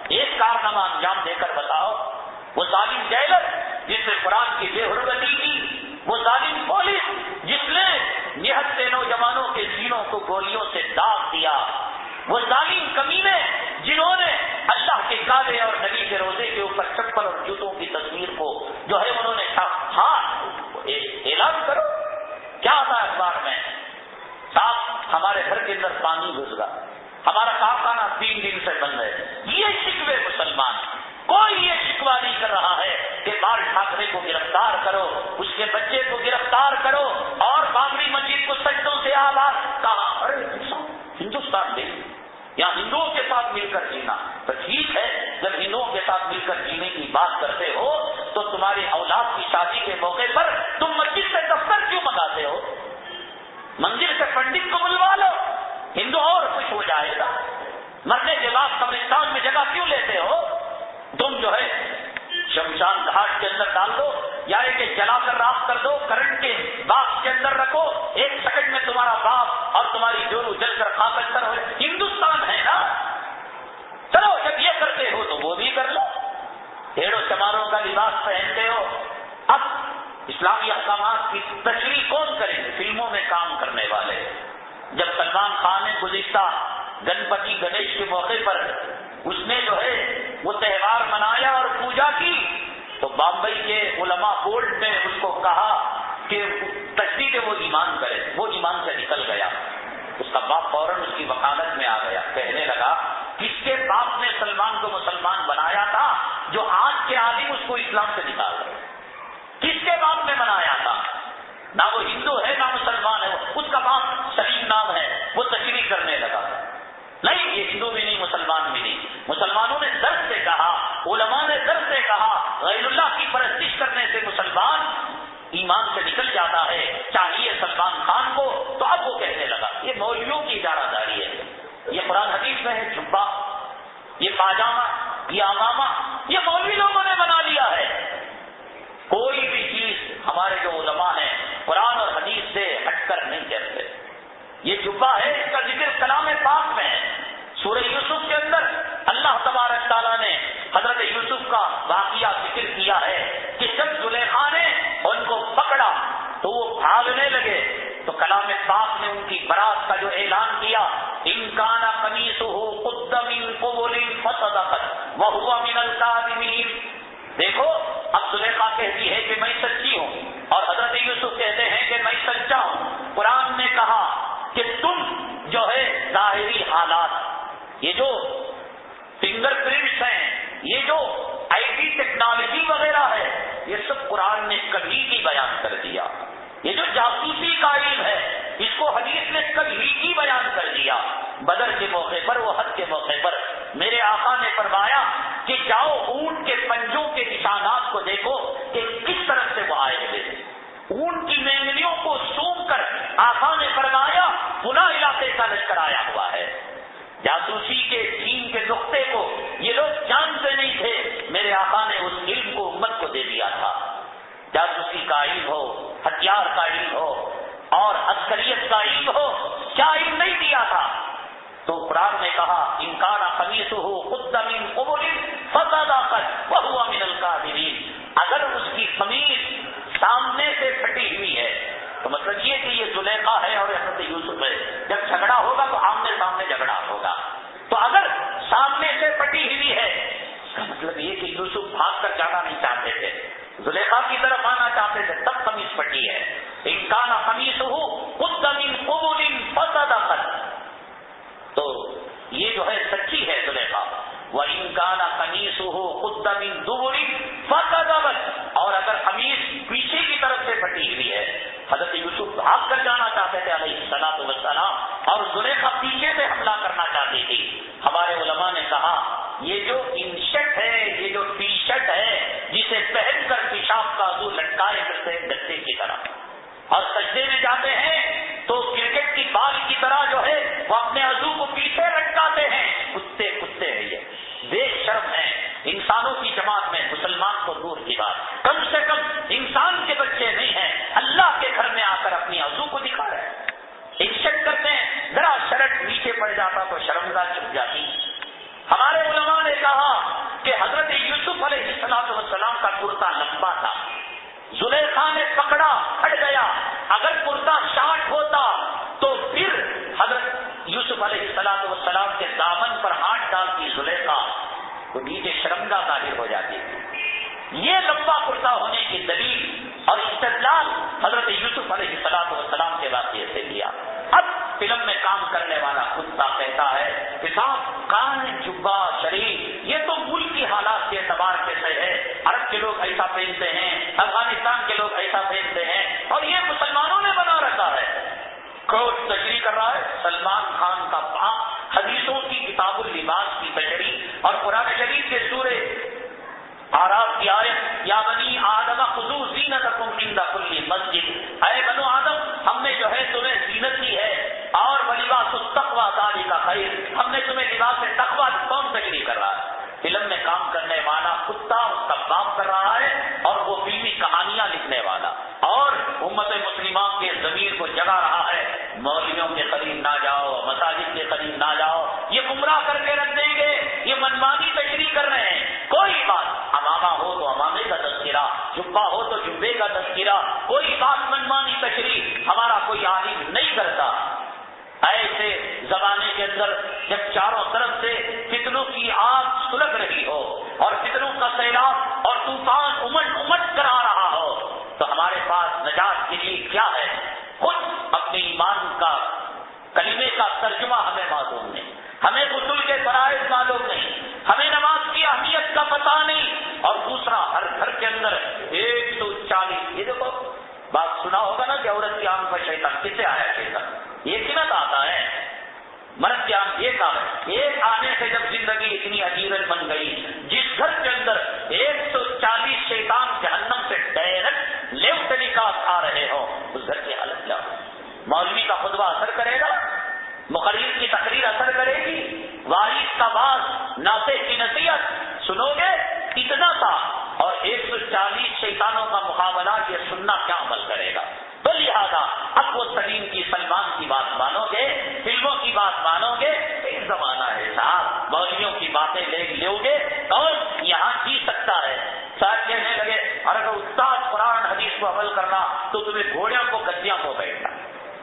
ایک کارنامہ انجام دے کر بتاؤ. وہ ظالم جیلر جس نے قرآن کی بے حرمتی کی، وہ ظالم پولیس جس نے نہتے نوجوانوں کے سینوں کو گولیوں سے داغ دیا، وہ ظالم کمینے جنہوں نے اللہ کے کعبے اور نبی کے روزے کے اوپر چپل اور جوتوں کی تصویر کو جو ہے انہوں نے اعلان کرو. کیا آتا ہے اخبار میں؟ صاحب ہمارے گھر کے اندر پانی گھس گا، ہمارا کارخانہ 3 دن سے بند ہے. یہ شکوے مسلمان، کوئی یہ شکوہ نہیں کر رہا ہے کہ بال ٹھاکرے کو گرفتار کرو، اس کے بچے کو گرفتار کرو اور بابری مسجد کو سجدوں سے آباد. کہاں؟ ارے ہندوستان میں یا ہندوؤں کے ساتھ مل کر جینا تو ٹھیک ہے. جب ہندوؤں کے ساتھ مل کر جینے کی بات کرتے ہو تو تمہاری اولاد کی شادی کے موقع پر تم مسجد سے دفتر کیوں منگاتے ہو؟ مندر سے پنڈت کو بلوا لو، ہندو اور خوش ہو جائے گا. مرنے کے بعد قبرستان میں جگہ کیوں لیتے ہو؟ تم جو ہے شمشان گھاٹ کے اندر ڈال دو یا ایک جلا کر راکھ کر دو، کرنٹ کے باکس کے اندر رکھو، 1 سیکنڈ میں تمہارا باپ تمہاری جورو جل کر خاکستر ہو جائے. ہندوستان ہے نا, چلو جب یہ کرتے ہو تو وہ بھی کر لو. بھیڑوں چماروں کا لباس پہنتے ہو. اب اسلامی احکامات کی تشریح کون کرے؟ فلموں میں کام کرنے والے. جب سلمان خان نے گزشتہ گنپتی گنیش کے موقع پر اس نے جو ہے وہ تہوار منایا اور پوجا کی, تو بامبئی کے علماء بورڈ نے اس کو کہا کہ تشریح کے وہ ایمان کرے. وہ ایمان سے نکل گیا. اس کا باپ فوراً اس کی وکالت میں آ گیا. کہنے لگا کس کے باپ نے سلمان کو مسلمان بنایا تھا جو آج کے عالم اس کو اسلام سے نکال رہے؟ کس کے باپ نے بنایا تھا؟ نہ وہ ہندو ہے نہ مسلمان ہے, اس کا باپ سلیم نام ہے. وہ تشریح کرنے لگا, نہیں یہ ہندو بھی نہیں مسلمان بھی نہیں. مسلمانوں نے درد سے کہا, علماء نے درد سے کہا, غیر اللہ کی پرستش کرنے سے مسلمان ایمان سے نکل جاتا ہے. چاہیے سلمان خان کو. تو اب وہ کہنے لگا یہ مولویوں کی اجارہ داری ہے. یہ قرآن حدیث میں ہے جبہ, یہ پاجامہ, یہ امامہ, یہ مولوی لوگوں نے بنا لیا ہے. کوئی بھی چیز ہمارے جو علماء ہیں قرآن اور حدیث سے ہٹ کر نہیں کرتے. یہ جبہ ہے, اس کا ذکر کلام پاک میں ہے. سورہ یوسف کے اندر اللہ تبارک تعالیٰ نے حضرت یوسف کا واقعہ ذکر کیا ہے کہ جب زلیخا نے ان کو پکڑا تو وہ بھاگنے لگے, تو کلام پاک نے ان کی برات کا جو اعلان کیا, ان کان قمیصہ قد من قبل فصدقت وهو من الكاذبین. دیکھو اب زلیخا کہتی ہے کہ میں سچی ہوں اور حضرت یوسف کہتے ہیں کہ میں سچا ہوں. قرآن نے کہا کہ تم جو ہے ظاہری حالات, یہ جو فنگر پرنٹس ہیں, یہ جو آئی ٹی ٹیکنالوجی وغیرہ ہے, یہ سب قرآن نے کبھی کی بیان کر دیا. یہ جو جاسوسی کا علم ہے اس کو حدیث نے کبھی کی بیان کر دیا. بدر کے موقع پر, وہ حد کے موقع پر میرے آقا نے فرمایا کہ جاؤ اونٹ کے پنجوں کے نشانات کو دیکھو کہ کس طرح سے وہ آئے ہوئے تھے. اونٹ کی مینگلیوں کو سونگ کر آقا نے فرمایا پناہ علاقے کا لشکر آیا ہوا ہے. جاسوسی کے چین کے نقطے کو یہ لوگ جانتے نہیں تھے, میرے آقا نے اس علم کو امت کو دے دیا تھا. جاسوسی کا علم ہو, ہتھیار کا علم ہو اور عسکریت کا علم ہو, کیا علم نہیں دیا تھا. تو قرآن نے کہا ان کان قمیصہ قد من قبل فصدقت وهو من الكاذبین. اگر اس کی قمیص سامنے سے پھٹی ہوئی ہے تو مطلب یہ کہ یہ زلیخا ہے اور حضرت یوسف ہے. جب جھگڑا ہوگا تو آمنے سامنے جھگڑا ہوگا. تو اگر سامنے سے پھٹی ہوئی ہے اس کا مطلب یہ کہ یوسف بھاگ کر جانا نہیں چاہتے تھے, زلیخا کی طرف آنا چاہتے تھے, تب قمیص پھٹی ہے. ان کان قمیصہ قد من قبل فصدقت, تو یہ جو ہے سچی ہے زلیخا. وَإِن كَانَ قَمِيصُهُ قُدَّ مِن دُبُرٍ فَكَذَبَتْ, اور اگر قمیص پیچھے کی طرف سے پھٹی ہوئی ہے, حضرت یوسف بھاگ کر جانا چاہتے تھے علیہ الصلوۃ والسلام اور زلیخا پیچھے سے حملہ کرنا چاہتی تھی. ہمارے علماء نے کہا یہ جو انشٹ ہے, یہ جو ٹی شرٹ ہے جسے پہن کر پیشاب کا عضو لٹکائے کرتے ہیں گدے کی طرح, اور سجدے میں جاتے ہیں تو کرکٹ کی بال کی طرح جو ہے وہ اپنے عضو کو پیچھے لٹکاتے ہیں. کتے کتے ہیں, یہ بے شرم ہے. انسانوں کی جماعت میں مسلمان کو دور کی بات, کم سے کم انسان کے بچے نہیں ہیں, اللہ کے گھر میں آ کر اپنی عضو کو دکھا رہے ہیں. انشٹ کرتے ہیں, ذرا شرٹ نیچے پڑ جاتا تو شرمگاہ چھپ جاتی. ہمارے علماء نے کہا کہ حضرت یوسف علیہ السلام کا کرتا لمبا تھا, زلیخا نے پکڑا ہٹ گیا. اگر کرتا شارٹ ہوتا تو پھر حضرت یوسف علیہ السلام کے دامن پر ہاتھ ڈالتی زلیخا تو نیچے شرمگاہ ظاہر ہو جاتی. یہ لمبا کرتا ہونے کی دلیل اور استدلال حضرت یوسف علیہ السلام کے واقعے سے کیا. اب فلم میں کام کرنے والا کتا کہتا ہے کہ صاحب کان جبہ شریف, یہ تو ملک کی حالات کے اعتبار سے صحیح ہے. عرب کے لوگ ایسا پہنتے ہیں, افغانستان کے لوگ ایسا پہنتے ہیں, اور یہ مسلمانوں نے بنا رکھا ہے. کوٹ تشریح کر رہا ہے سلمان خان کا پاک حدیثوں کی کتاب اللباس کی تشریح اور قرآن شریف کے سورے آراف کی آیت یا بنی آدم خذوا زینتکم عند کل مسجد, اے بنو آدم ہم نے جو ہے تمہیں زینت دی ہے, اور ولباس التقوی ذالک خیر, ہم نے تمہیں لباس تقوی کون تشریح کر رہا ہے. فلم میں کام کرنے والا کتا اس کا باپ کر رہا ہے اور وہ فلمی کہانیاں لکھنے والا, اور امت مسلمہ کے ضمیر کو جگا رہا ہے مولویوں کے قریب نہ جبہ ہو تو جبے کا تذکرہ، کوئی بات منمانی تشریح ہمارا کوئی عالم نہیں کرتا۔ ایسے زمانے کے اندر جب چاروں طرف سے فتنوں کی آگ سلگ رہی ہو اور فتنوں کا سیلاب اور طوفان امٹ کر آ رہا ہو تو ہمارے پاس نجات کے لیے کیا ہے؟ خود اپنے ایمان کا کلمے کا ترجمہ ہمیں معلوم نہیں، ہمیں غسل کے فرائض معلوم نہیں، ہمیں نماز کی اہمیت کا پتہ نہیں، اور دوسرا ہر گھر کے اندر 140، یہ دیکھو بات سنا ہوگا نا کہ عورت کی آنکھ پر شیطان، کس سے آیا شیطان؟ یہ قیمت آتا ہے، مرد کی آنکھ یہ کام ہے۔ ایک آنے سے جب زندگی اتنی عجیبت بن گئی، جس گھر کے اندر 140 شیطان جہنم سے ڈائریکٹ لیفٹ نکاس آ رہے ہو، اس گھر کی حالت کیا ہو؟ مولوی کا خطبہ اثر کرے گا، مقرر کی تقریر اثر کرے گی، وارث کا باز ناصح کی نصیحت سنو گے، اتنا تھا، اور 140 شیطانوں کا مقابلہ یہ سننا کیا عمل کرے گا؟ تو لہذا اب وہ سلیم کی سلمان کی بات مانو گے، فلموں کی بات مانو گے، ایک زمانہ ہے صاحب مولویوں کی باتیں لے لو گے، کون یہاں جی سکتا ہے؟ صاحب کہنے لگے اور اگر استاد قرآن حدیث کو عمل کرنا تو تمہیں گھوڑیوں کو گدیاں کو بیٹھنا۔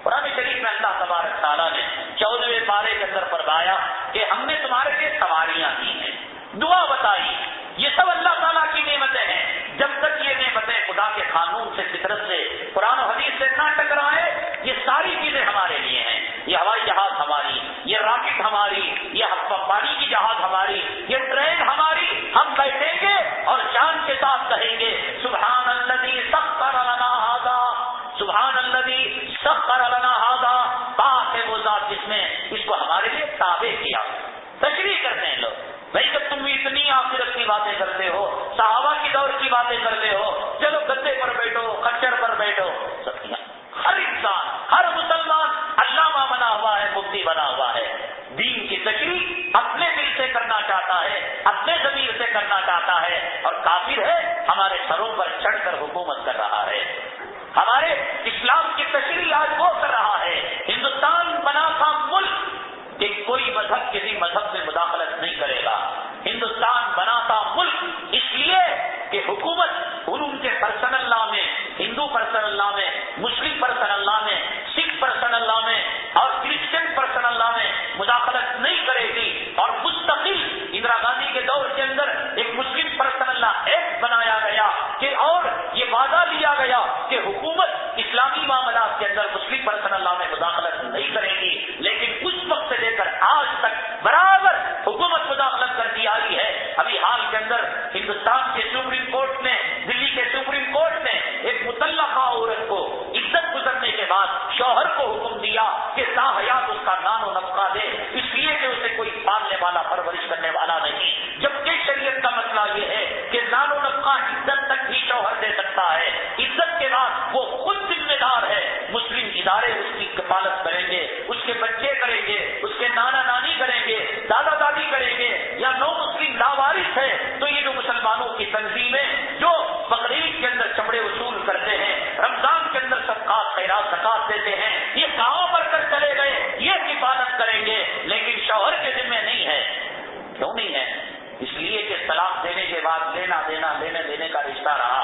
قرآن شریف میں اللہ تبارک تعالیٰ نے 14ویں پارے کے اندر فرمایا کہ ہم نے تمہارے لیے سواریاں دی ہیں، دعا بتائی، یہ سب اللہ تعالیٰ کی نعمتیں ہیں۔ جب تک یہ نعمتیں خدا کے قانون سے، فطرت سے، قرآن و حدیث سے نہ ٹکرائے، یہ ساری چیزیں ہمارے لیے ہیں۔ یہ ہوائی جہاز ہماری، یہ راکٹ ہماری، یہ پانی کی جہاز ہماری، یہ ٹرین ہماری، ہم بیٹھیں گے اور جان کے ساتھ کہیں گے سبحان الذی سخر لنا ھذا، سبحان الذی سخر لنا ھذا، پاک ہے وہ ذات جس نے اس کو ہمارے لیے تابع کیا۔ تشریح کرتے ہیں لوگ، بھائی جب تم اتنی آخرت کی باتیں کرتے ہو، صحابہ کی دور کی باتیں کرتے ہو، چلو گدے پر بیٹھو، خچر پر بیٹھو، ہر انسان، ہر مسلمان علامہ بنا ہوا ہے، مفتی بنا ہوا ہے، دین کی تشریح اپنے دل سے کرنا چاہتا ہے، اپنے ضمیر سے کرنا چاہتا ہے، اور کافر ہے ہمارے سروں پر چڑھ کر حکومت کر رہا ہے۔ ہمارے اسلام کی تشریح آج وہ کر رہا ہے۔ ہندوستان بنا تھا ملک کہ کوئی مذہب کسی مذہب میں مداخلت نہیں کرے گا، ہندوستان بنا تھا ملک اس لیے کہ حکومت ان کے پرسنل لا میں، ہندو پرسنل لا میں، مسلم پرسنل لا میں، سکھ پرسنل لا میں اور کرسچن پرسنل لا میں مداخلت نہیں کرے گی، اور مستقل اندرا گاندھی کے دور کے اندر ایک مسلم پرسنل لا ایکٹ بنایا گیا کہ اور یہ وعدہ لیا گیا کہ حکومت اسلامی معاملات کے اندر مسلم پرسنل لا میں مداخلت نہیں کرے گی، لیکن اس وقت سے لے کر آج تک برابر حکومت مداخلت کرتی آئی ہے۔ ابھی حال کے اندر ہندوستان کے سپریم کورٹ نے، دلی کے سپریم کورٹ نے ایک مطلقہ عورت کو عزت گزرنے کے بعد شوہر کو حکم دیا کہ لاحیات اس کا نان و نفقہ دے، اس لیے کہ اسے کوئی پالنے والا پرورش کرنے والا نہیں، جبکہ شریعت کا مسئلہ یہ ہے کہ نان و نفقہ عزت تک ہی شوہر دے سکتا ہے، عزت کے بعد وہ خود ذمہ دار ہے، مسلم ادارے اس کی کفالت کریں گے، اس کے بچے کریں گے، اس کے نانا نانی کریں گے، دادا دادی کریں گے، یا نو مسلم لاوارث ہے تو یہ جو مسلمانوں کی تنظیمیں جو بقرعید کے اندر چمڑے وصول کرتے ہیں، رمضان کے اندر صدقات خیرات زکات دیتے ہیں، یہ کہاں پر کر چلے گئے، یہ کفالت کریں گے، لیکن شوہر کے ذمہ نہیں ہے۔ کیوں نہیں ہے؟ اس لیے کہ طلاق دینے کے بعد لینا دینا لینے دینے کا رشتہ رہا،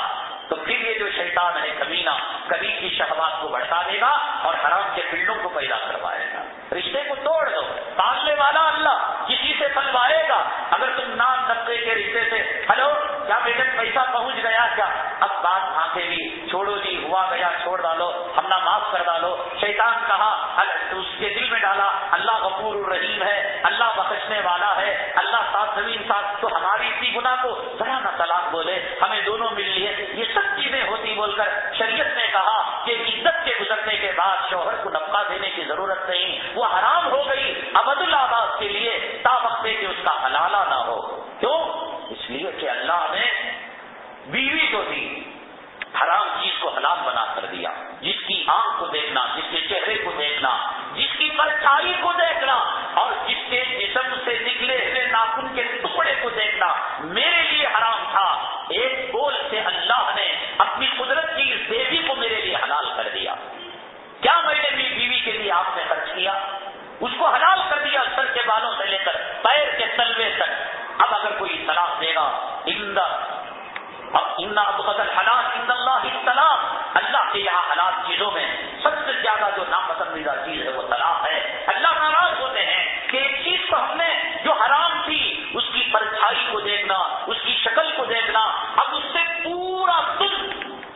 تو پھر یہ جو شیطان ہے کمینہ کبھی کی شہوات کو بڑھا دے گا اور حرام کے پنڈوں کو پیدا کروائے گا۔ رشتے کو توڑ دو، پالنے والا اللہ کسی سے پلوائے گا۔ اگر تم نام طبقے کے رشتے سے ہلو کیا بیٹے پیسہ پہنچ گیا کیا، اب بات آنکھیں بھی چھوڑو جی، ہوا گیا چھوڑ ڈالو، ہم نہ معاف کر ڈالو۔ شیطان کہا اس کے دل میں ڈالا اللہ غفور الرحیم ہے، اللہ بخشنے والا ہے، اللہ ساتھ زمین ساتھ، تو ہماری اسی گناہ کو ذرا نہ طلاق بولے، ہمیں دونوں مل لیے، یہ سب چیزیں ہوتی بول کر شریعت نے کہا کہ عزت کے گزرنے کے بعد شوہر کو نفقہ دینے کی ضرورت نہیں، وہ حرام ہو گئی ابد الآباد کے لیے تا وقت کہ اس کا حلالہ نہ ہو۔ کیوں؟ اس لیے کہ اللہ نے بیوی کو دی، حرام چیز کو حلال بنا کر دیا، جس کی آنکھ کو دیکھنا، جس کے چہرے کو دیکھنا، جس کی پرچھائی کو دیکھنا اور جس کے جسم سے نکلے ہوئے ناخن کے ٹکڑے کو دیکھنا میرے لیے حرام تھا، ایک بول سے اللہ نے اپنی قدرت کی اس دیوی کو میرے لیے حلال کر دیا۔ کیا میں نے بھی بیوی کے لیے آپ نے خرچ کیا؟ اس کو حلال کر دیا، سر کے بالوں سے لے کر پیر کے تلوے تک۔ اب اگر کوئی طلاق دے گا اب ان ان ابغض الحلال عند اللہ الطلاق، اللہ کے یہاں حلال چیزوں میں سب سے زیادہ جو ناپسندیدہ چیز ہے وہ طلاق ہے. اللہ ناراض ہوتے ہیں کہ ایک چیز کو ہم نے جو حرام تھی اس کی پرچھائی کو دیکھنا، اس کی شکل کو دیکھنا، اب اس سے پورا تم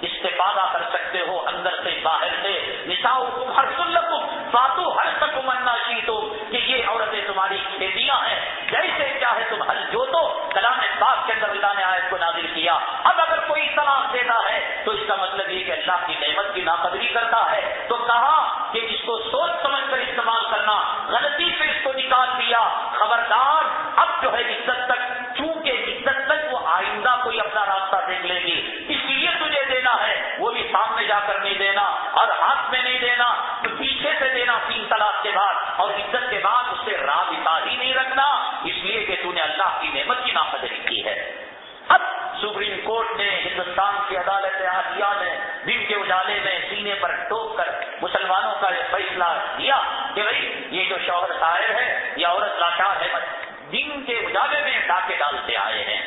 استفادہ کر سکتے ہو اندر سے باہر سے. نساؤکم حرث لکم فاتوا حرثکم انا شئتم، کہ یہ عورتیں تمہاری کھیتیاں ہیں، جیسے چاہے تم ہل جوتو. کلام پاک کے اندر اللہ نے آیت کو نازل کیا. اب اگر کوئی طلاق دیتا ہے تو اس کا مطلب یہ کہ اللہ کی نعمت کی ناقدری کرتا ہے. تو کہا کہ اس کو سوچ سمجھ کر استعمال کرنا، غلطی سے اس کو نکال دیا، خبردار اب جو ہے عزت تک، چونکہ عزت تک وہ آئندہ کوئی اپنا راستہ دیکھ لے گی، اس لیے تجھے دینا ہے، وہ بھی سامنے جا کر نہیں دینا اور ہاتھ میں نہیں دینا، تو پیچھے سے دینا 3 طلاق کے بعد، اور عزت کے بعد اس سے رابطہ ہی نہیں رکھنا، اس لیے کہ تو نے اللہ کی نعمت کی ناقدری کی ہے. اب سپریم کورٹ نے، ہندوستان کی عدالت عالیہ نے دن کے اجالے میں سینے پر ٹوک کر مسلمانوں کا یہ فیصلہ دیا کہ بھائی یہ جو شوہر طاہر ہے یا عورت لاچار ہے، دن کے اجالے میں ڈاکے ڈالتے آئے ہیں.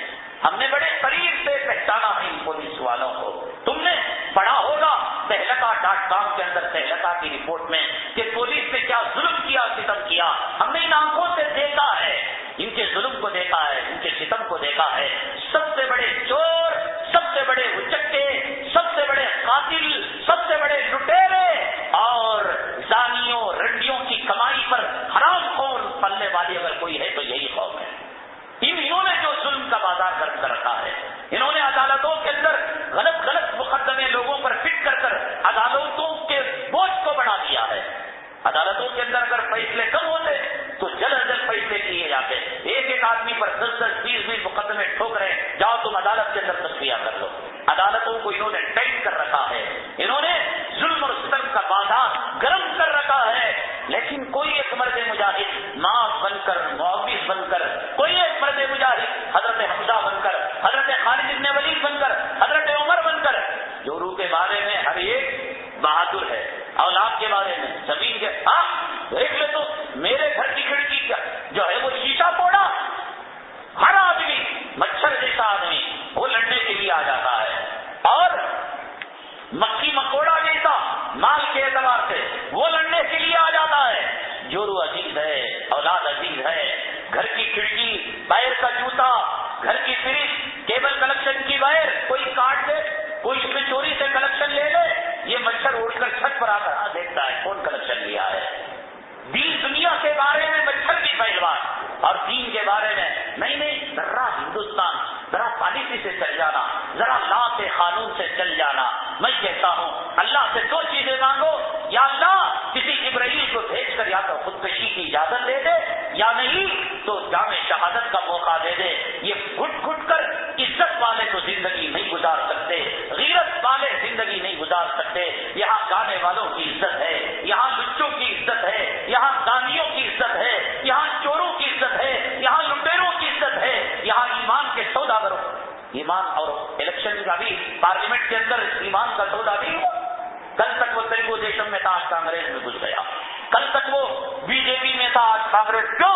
ہم نے بڑے قریب سے پہچانا ہے ان پولیس والوں کو. تم نے پڑھا ہوگا تہلکہ.com کے اندر تہلکہ کی رپورٹ میں کہ پولیس نے کیا ظلم کیا، ستم کیا. ہم نے ان آنکھوں سے دیکھا ہے، ان کے ظلم کو دیکھا ہے، ان کے ستم کو دیکھا ہے. سب سے بڑے چور، سب سے بڑے اچکے، سب سے بڑے قاتل، سب سے بڑے لٹیرے اور زانیوں رنڈیوں کی کمائی پر حرام خور پلنے والی اگر کوئی ہے تو یہی قوم ہے. انہوں نے جو ظلم کا بازار گرم کر رکھا ہے، انہوں نے عدالتوں کے اندر غلط مقدمے لوگوں پر فٹ کر کر عدالتوں کے بوجھ کو بڑھا دیا ہے. عدالتوں کے اندر اگر فیصلے کم ہوتے تو جلد از جلد فیصلے کیے جاتے. ایک آدمی پر 10 20 مقدمے ٹھوک رہے ہیں، جاؤ تم عدالت کے اندر تصفیہ کر لو. عدالتوں کو انہوں نے ٹائٹ کر رکھا ہے، انہوں نے ظلم اور ستم کا بازار گرم کر رکھا ہے. لیکن کوئی ایک مرد مجاہد معاف بن کر، معاوض بن کر، کوئی ایک مرد مجاہد حضرت حمزہ بن کر، حضرت خالد بن ولید بن کر، حضرت عمر بن کر، جو روح کے بارے میں ہر ایک بہادر ہے، اولاد کے بارے میں، زمین کے، دیکھ لے تو میرے گھر کی کھڑکی کا جو ہے وہ شیشہ توڑا. ہر آدمی مچھر جیسا آدمی وہ لڑنے کے لیے آ جاتا ہے، اور مکھی مکوڑا جیسا مال کے اعتبار سے وہ لڑنے کے لیے آ جاتا ہے. جورو عزیز ہے، اولاد عزیز ہے، گھر کی کھڑکی، پیر کا جوتا، گھر کی فریج، کیبل کنیکشن کی وائر کوئی کاٹ دے، کوئی اس میں چوری سے کنیکشن لے لے، یہ مچھر اڑ کر چھت پر آ کر دیکھتا ہے کون کنیکشن لیا ہے. دین دنیا کے بارے میں مچھر کی پہلوان، اور دین کے بارے میں نہیں ذرا ہندوستان، ذرا پالیسی سے چل جانا، ذرا لا کے قانون سے چل جانا. میں کہتا ہوں اللہ سے 2 چیزیں مانگو، یا اللہ کسی جبرائیل کو بھیج کر یا تو خودکشی کی اجازت دے دے، یا نہیں تو جام شہادت کا موقع دے دے. یہ گھٹ گھٹ کر عزت والے تو زندگی نہیں گزار سکتے، غیرت والے زندگی نہیں گزار سکتے. یہاں گانے والوں کی عزت ہے، یہاں بچوں کی عزت ہے، یہاں دانیوں کی عزت ہے، یہاں چوروں کی عزت ہے، یہاں لٹیروں کی عزت ہے، یہاں ایمان کے سوداگروں، ایمان اور الیکشن کا بھی پارلیمنٹ کے اندر ایمان کا سودا بھی ہوا. کل تک وہ تلگو دیشم میں تھا، آج کانگریس میں گھس گیا. کل تک وہ بی جے پی میں تھا، آج کانگریس. کیوں؟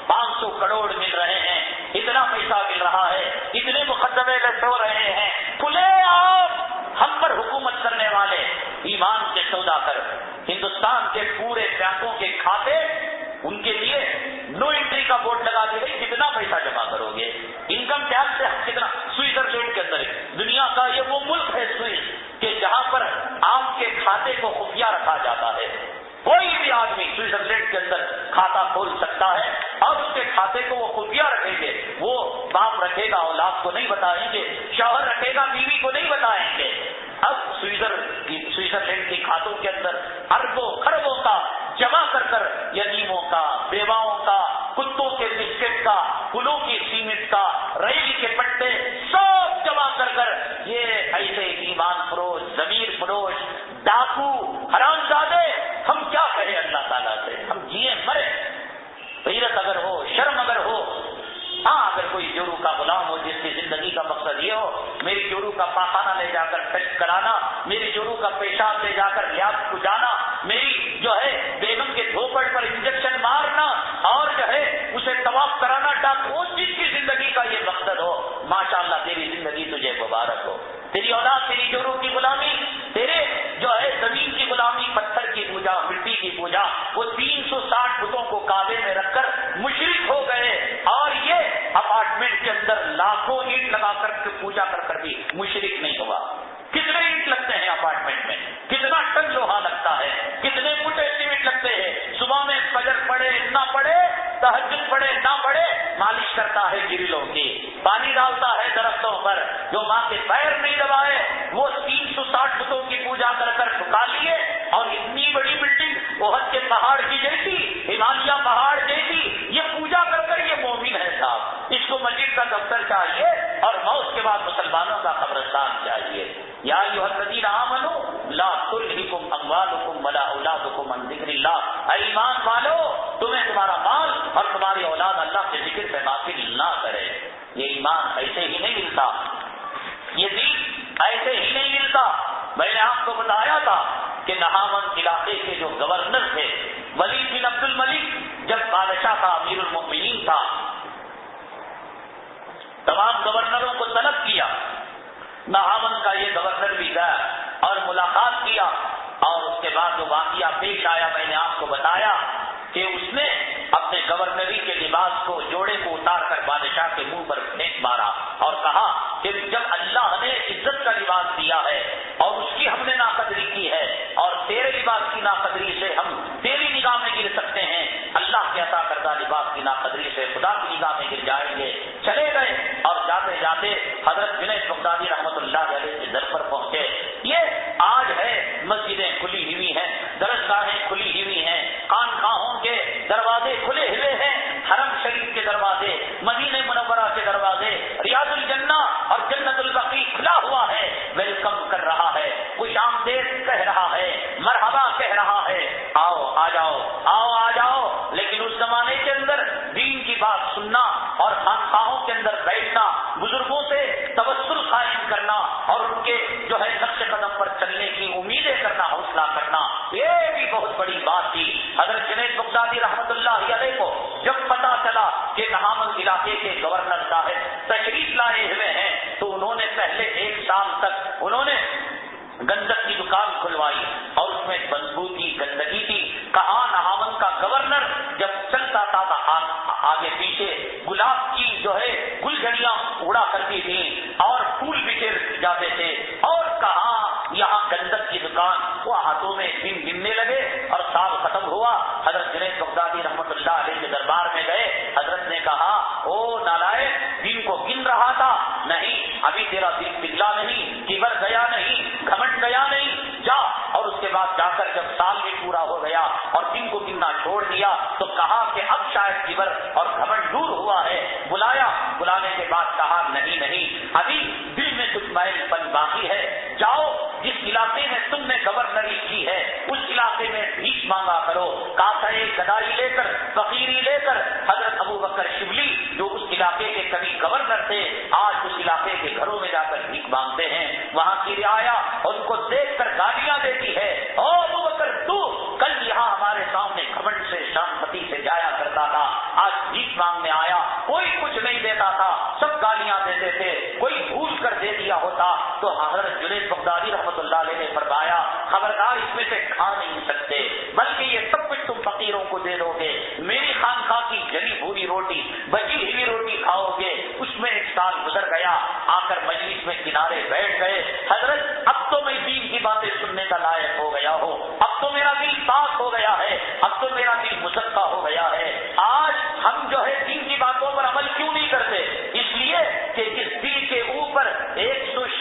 500 کروڑ مل رہے ہیں، اتنا پیسہ مل رہا ہے، اتنے مقدمے لٹ ہو رہے ہیں. کھلے آپ ہم پر حکومت کرنے والے ایمان کے سودا کر ہندوستان کے پورے بینکوں کے کھاتے، ان کے لیے نو انٹری کا بورڈ لگا دے گئی. کتنا پیسہ جمع کرو گے؟ انکم ٹیکس سے کتنا؟ سوئٹزرلینڈ کے اندر دنیا کا یہ وہ ملک ہے سوئس کہ جہاں پر آپ کے کھاتے کو خفیہ رکھا جاتا ہے. کوئی بھی آدمی سوئٹزرلینڈ کے اندر کھاتا کھول سکتا ہے اور اس کے کھاتے کو وہ خفیہ رکھیں گے. وہ باپ رکھے گا اولاد کو نہیں بتائیں گے، شوہر رکھے گا بیوی کو نہیں بتائیں گے. اب سوئٹزرلینڈ کے کھاتوں کے اندر اربوں خربوں کا جمع کر کر یتیموں کا، بیواؤں کا، کتوں کے بسکٹ کا، پلوں کی سیمنٹ کا، ریل کے پٹے سب جمع کر کر یہ ایسے ایمان فروش، ضمیر فروش، ڈاکو، حرامزادے، ہم کیا کہیں اللہ تعالیٰ سے؟ ہم جیے مرے. غیرت اگر ہو، شرم اگر ہو. اگر کوئی جورو کا غلام ہو جس کی زندگی کا مقصد یہ ہو میری جورو کا پاخانہ لے جا کر ٹیسٹ کرانا، میری جورو کا پیشاب لے جا کر لیاب کو جانا، میری جو ہے بیگم کے دھوپڑ پر انجیکشن مارنا اور جو ہے اسے طواف کرانا، وہ جس کی زندگی کا یہ مقصد ہو، ماشاءاللہ تیری زندگی تجھے مبارک ہو، تیری اولاد تیری جوروں کی غلامی، تیرے جو ہے زمین کی غلامی، پتھر کی پوجا، مٹی کی پوجا، وہ 360 بتوں کو کعبے میں رکھ کر مشرک ہو گئے، اور یہ اپارٹمنٹ کے اندر لاکھوں اینٹ لگا کر کے پوجا کر کر بھی مشرک نہیں ہوا۔ کتنے اینٹ لگتے ہیں اپارٹمنٹ میں، کتنا ٹن لوہا لگتا ہے، کتنے موٹے سیمنٹ لگتے ہیں، صبح میں فجر پڑے نہ پڑے، تہجد پڑے نہ پڑے، مالش کرتا ہے گرلوں کی، پانی ڈالتا ہے درختوں پر، جو ماں کے پیر نہیں دبائے وہ 360 بتوں کی پوجا کر کر ٹھکا لیے، اور اتنی بڑی بلڈنگ احد کے پہاڑ کی جیسی، ہمالیہ پہاڑ جیسی، یہ پوجا کر کر یہ مومن ہے صاحب، اس کو مسجد کا دفتر چاہیے اور موت کے بعد مسلمانوں کا قبرستان چاہیے۔ یا ایھا الذین آمنوا لا تلہکم اموالکم ولا اولادکم عن ذکر اللہ، اے ایمان والو تمہیں تمہارا مال اور تمہاری اولاد اللہ کے ذکر سے غافل نہ کرے۔ یہ ایمان ایسے ہی نہیں ملتا، یہ دین ایسے ہی نہیں ملتا۔ میں نے آپ کو بتایا تھا کہ نہاون علاقے کے جو گورنر تھے ولید بن عبد الملک، جب بادشاہ کا امیر المؤمنین تھا، تمام گورنروں کو طلب کیا، نہاون کا یہ گورنر بھی گیا اور ملاقات کیا، اور اس کے بعد جو واقعہ پیش آیا میں نے آپ کو بتایا کہ اس نے اپنے گورنری کے لباس کو، جوڑے کو اتار کر بادشاہ کے منہ پر پھینک مارا اور کہا کہ جب اللہ نے عزت کا لباس دیا ہے اور اس کی ہم نے ناقدری کی ہے، اور تیرے لباس کی ناقدری سے ہم تیری نگاہ میں گر سکتے ہیں، اللہ کے عطا کردہ لباس کی ناقدری سے خدا کی نگاہ میں گر جائیں گے۔ چلے گئے اور جاتے جاتے حضرت جنید بغدادی رحمۃ اللہ علیہ کے در پر پہنچے۔ یہ آج ہے، مسجدیں کھلی ہوئی ہیں، درسگاہیں کھلی ہوئی ہیں، خانقاہوں کے دروازے کھلے ہوئے ہیں، حرم شریف کے دروازے، مدینہ منورہ کے دروازے، ریاض الجنہ اور جنت البقیع کھلا ہوا ہے، ویلکم کر رہا ہے، خوش آمدید کہہ رہا ہے، مرحبا کہہ رہا ہے، آؤ آ جاؤ، آؤ آ جاؤ۔ لیکن اس زمانے کے اندر دین کی بات سننا اور خانقاہوں کے اندر بیٹھنا، بزرگوں سے توسل قائم کرنا اور ان کے جو ہے نقش قدم پر چلنے کی امیدیں کرنا، حوصلہ کرنا، یہ بھی بہت بڑی بات تھی۔ حضرت جنید بغدادی رحمۃ اللہ علیہ کو جب پتا چلا کہ نہاون علاقے کے گورنر صاحب تشریف لائے ہوئے ہیں، تو انہوں نے پہلے 1 سال تک انہوں نے گندک کی دکان کھلوائی اور اس میں بدبو تھی، گندگی تھی۔ کہاں نہاون کا گورنر جب چلتا تھا آگے پیچھے گلاب کی جو ہے گلجھڑیاں اڑا کرتی تھیں اور پھول بکھیر جاتے تھے، اور کہاں یہاں گندک کی دکان، وہ ہاتھوں میں دن گننے لگے اور سال ختم ہوا۔ حضرت جنید بغدادی رحمۃ اللہ علیہ کے دربار میں گئے، حضرت نے کہا او نالائق، دن کو گن رہا تھا، نہیں ابھی تیرا دل پگھلا نہیں، کبر گیا نہیں، گھمنڈ گیا نہیں، جا۔ اور اس کے بعد جا کر جب سال بھی پورا ہو گیا اور دن کو گننا چھوڑ دیا تو کہا کہ اب شاید کبر اور گھمنڈ دور ہوا ہے، بلایا، بلانے کے بعد کہا نہیں ابھی دل میں کچھ میل پن باقی ہے، جاؤ جس علاقے میں تم نے گورنری کی ہے اس علاقے میں بھیک مانگا کرو۔ کاسے گدائی لے کر، فقیری لے کر حضرت ابو بکر شبلی جو اس علاقے کے کبھی گورنر تھے، آج اس علاقے کے گھروں میں جا کر بھیک مانگتے ہیں، وہاں کی رعایا ان کو دیکھ کر گالیاں دیتی ہے، او ابو بکر تو کل یہاں ہمارے سامنے گھمنڈ سے شان پتی سے جایا کرتا تھا، آج بھیک مانگنے آیا، کوئی کچھ نہیں دیتا تھا، سب گالیاں دیتے تھے، کوئی بھول کر دے دیا ہوتا تو حضرت جنید بغدادی رحمۃ اللہ علیہ نے فرمایا خبردار اس میں سے کھا نہیں سکتے، بلکہ یہ سب کچھ تم فقیروں کو دے دو گے، میری خانقاہ کی جلی بھوری روٹی، بچی ہوئی روٹی کھاؤ گے۔ اس میں 1 سال گزر گیا، آ کر مجلس میں کنارے بیٹھ گئے، حضرت اب تو میں دین کی باتیں سننے کا لائق ہو گیا ہوں، اب تو میرا دل پاک ہو گیا ہے، اب تو میرا دل مصفا ہو گیا ہے، آج ہم جو ہے دین کی باتوں پر عمل کیوں نہیں کرتے؟ اس لیے کہ اس دل کے اوپر 140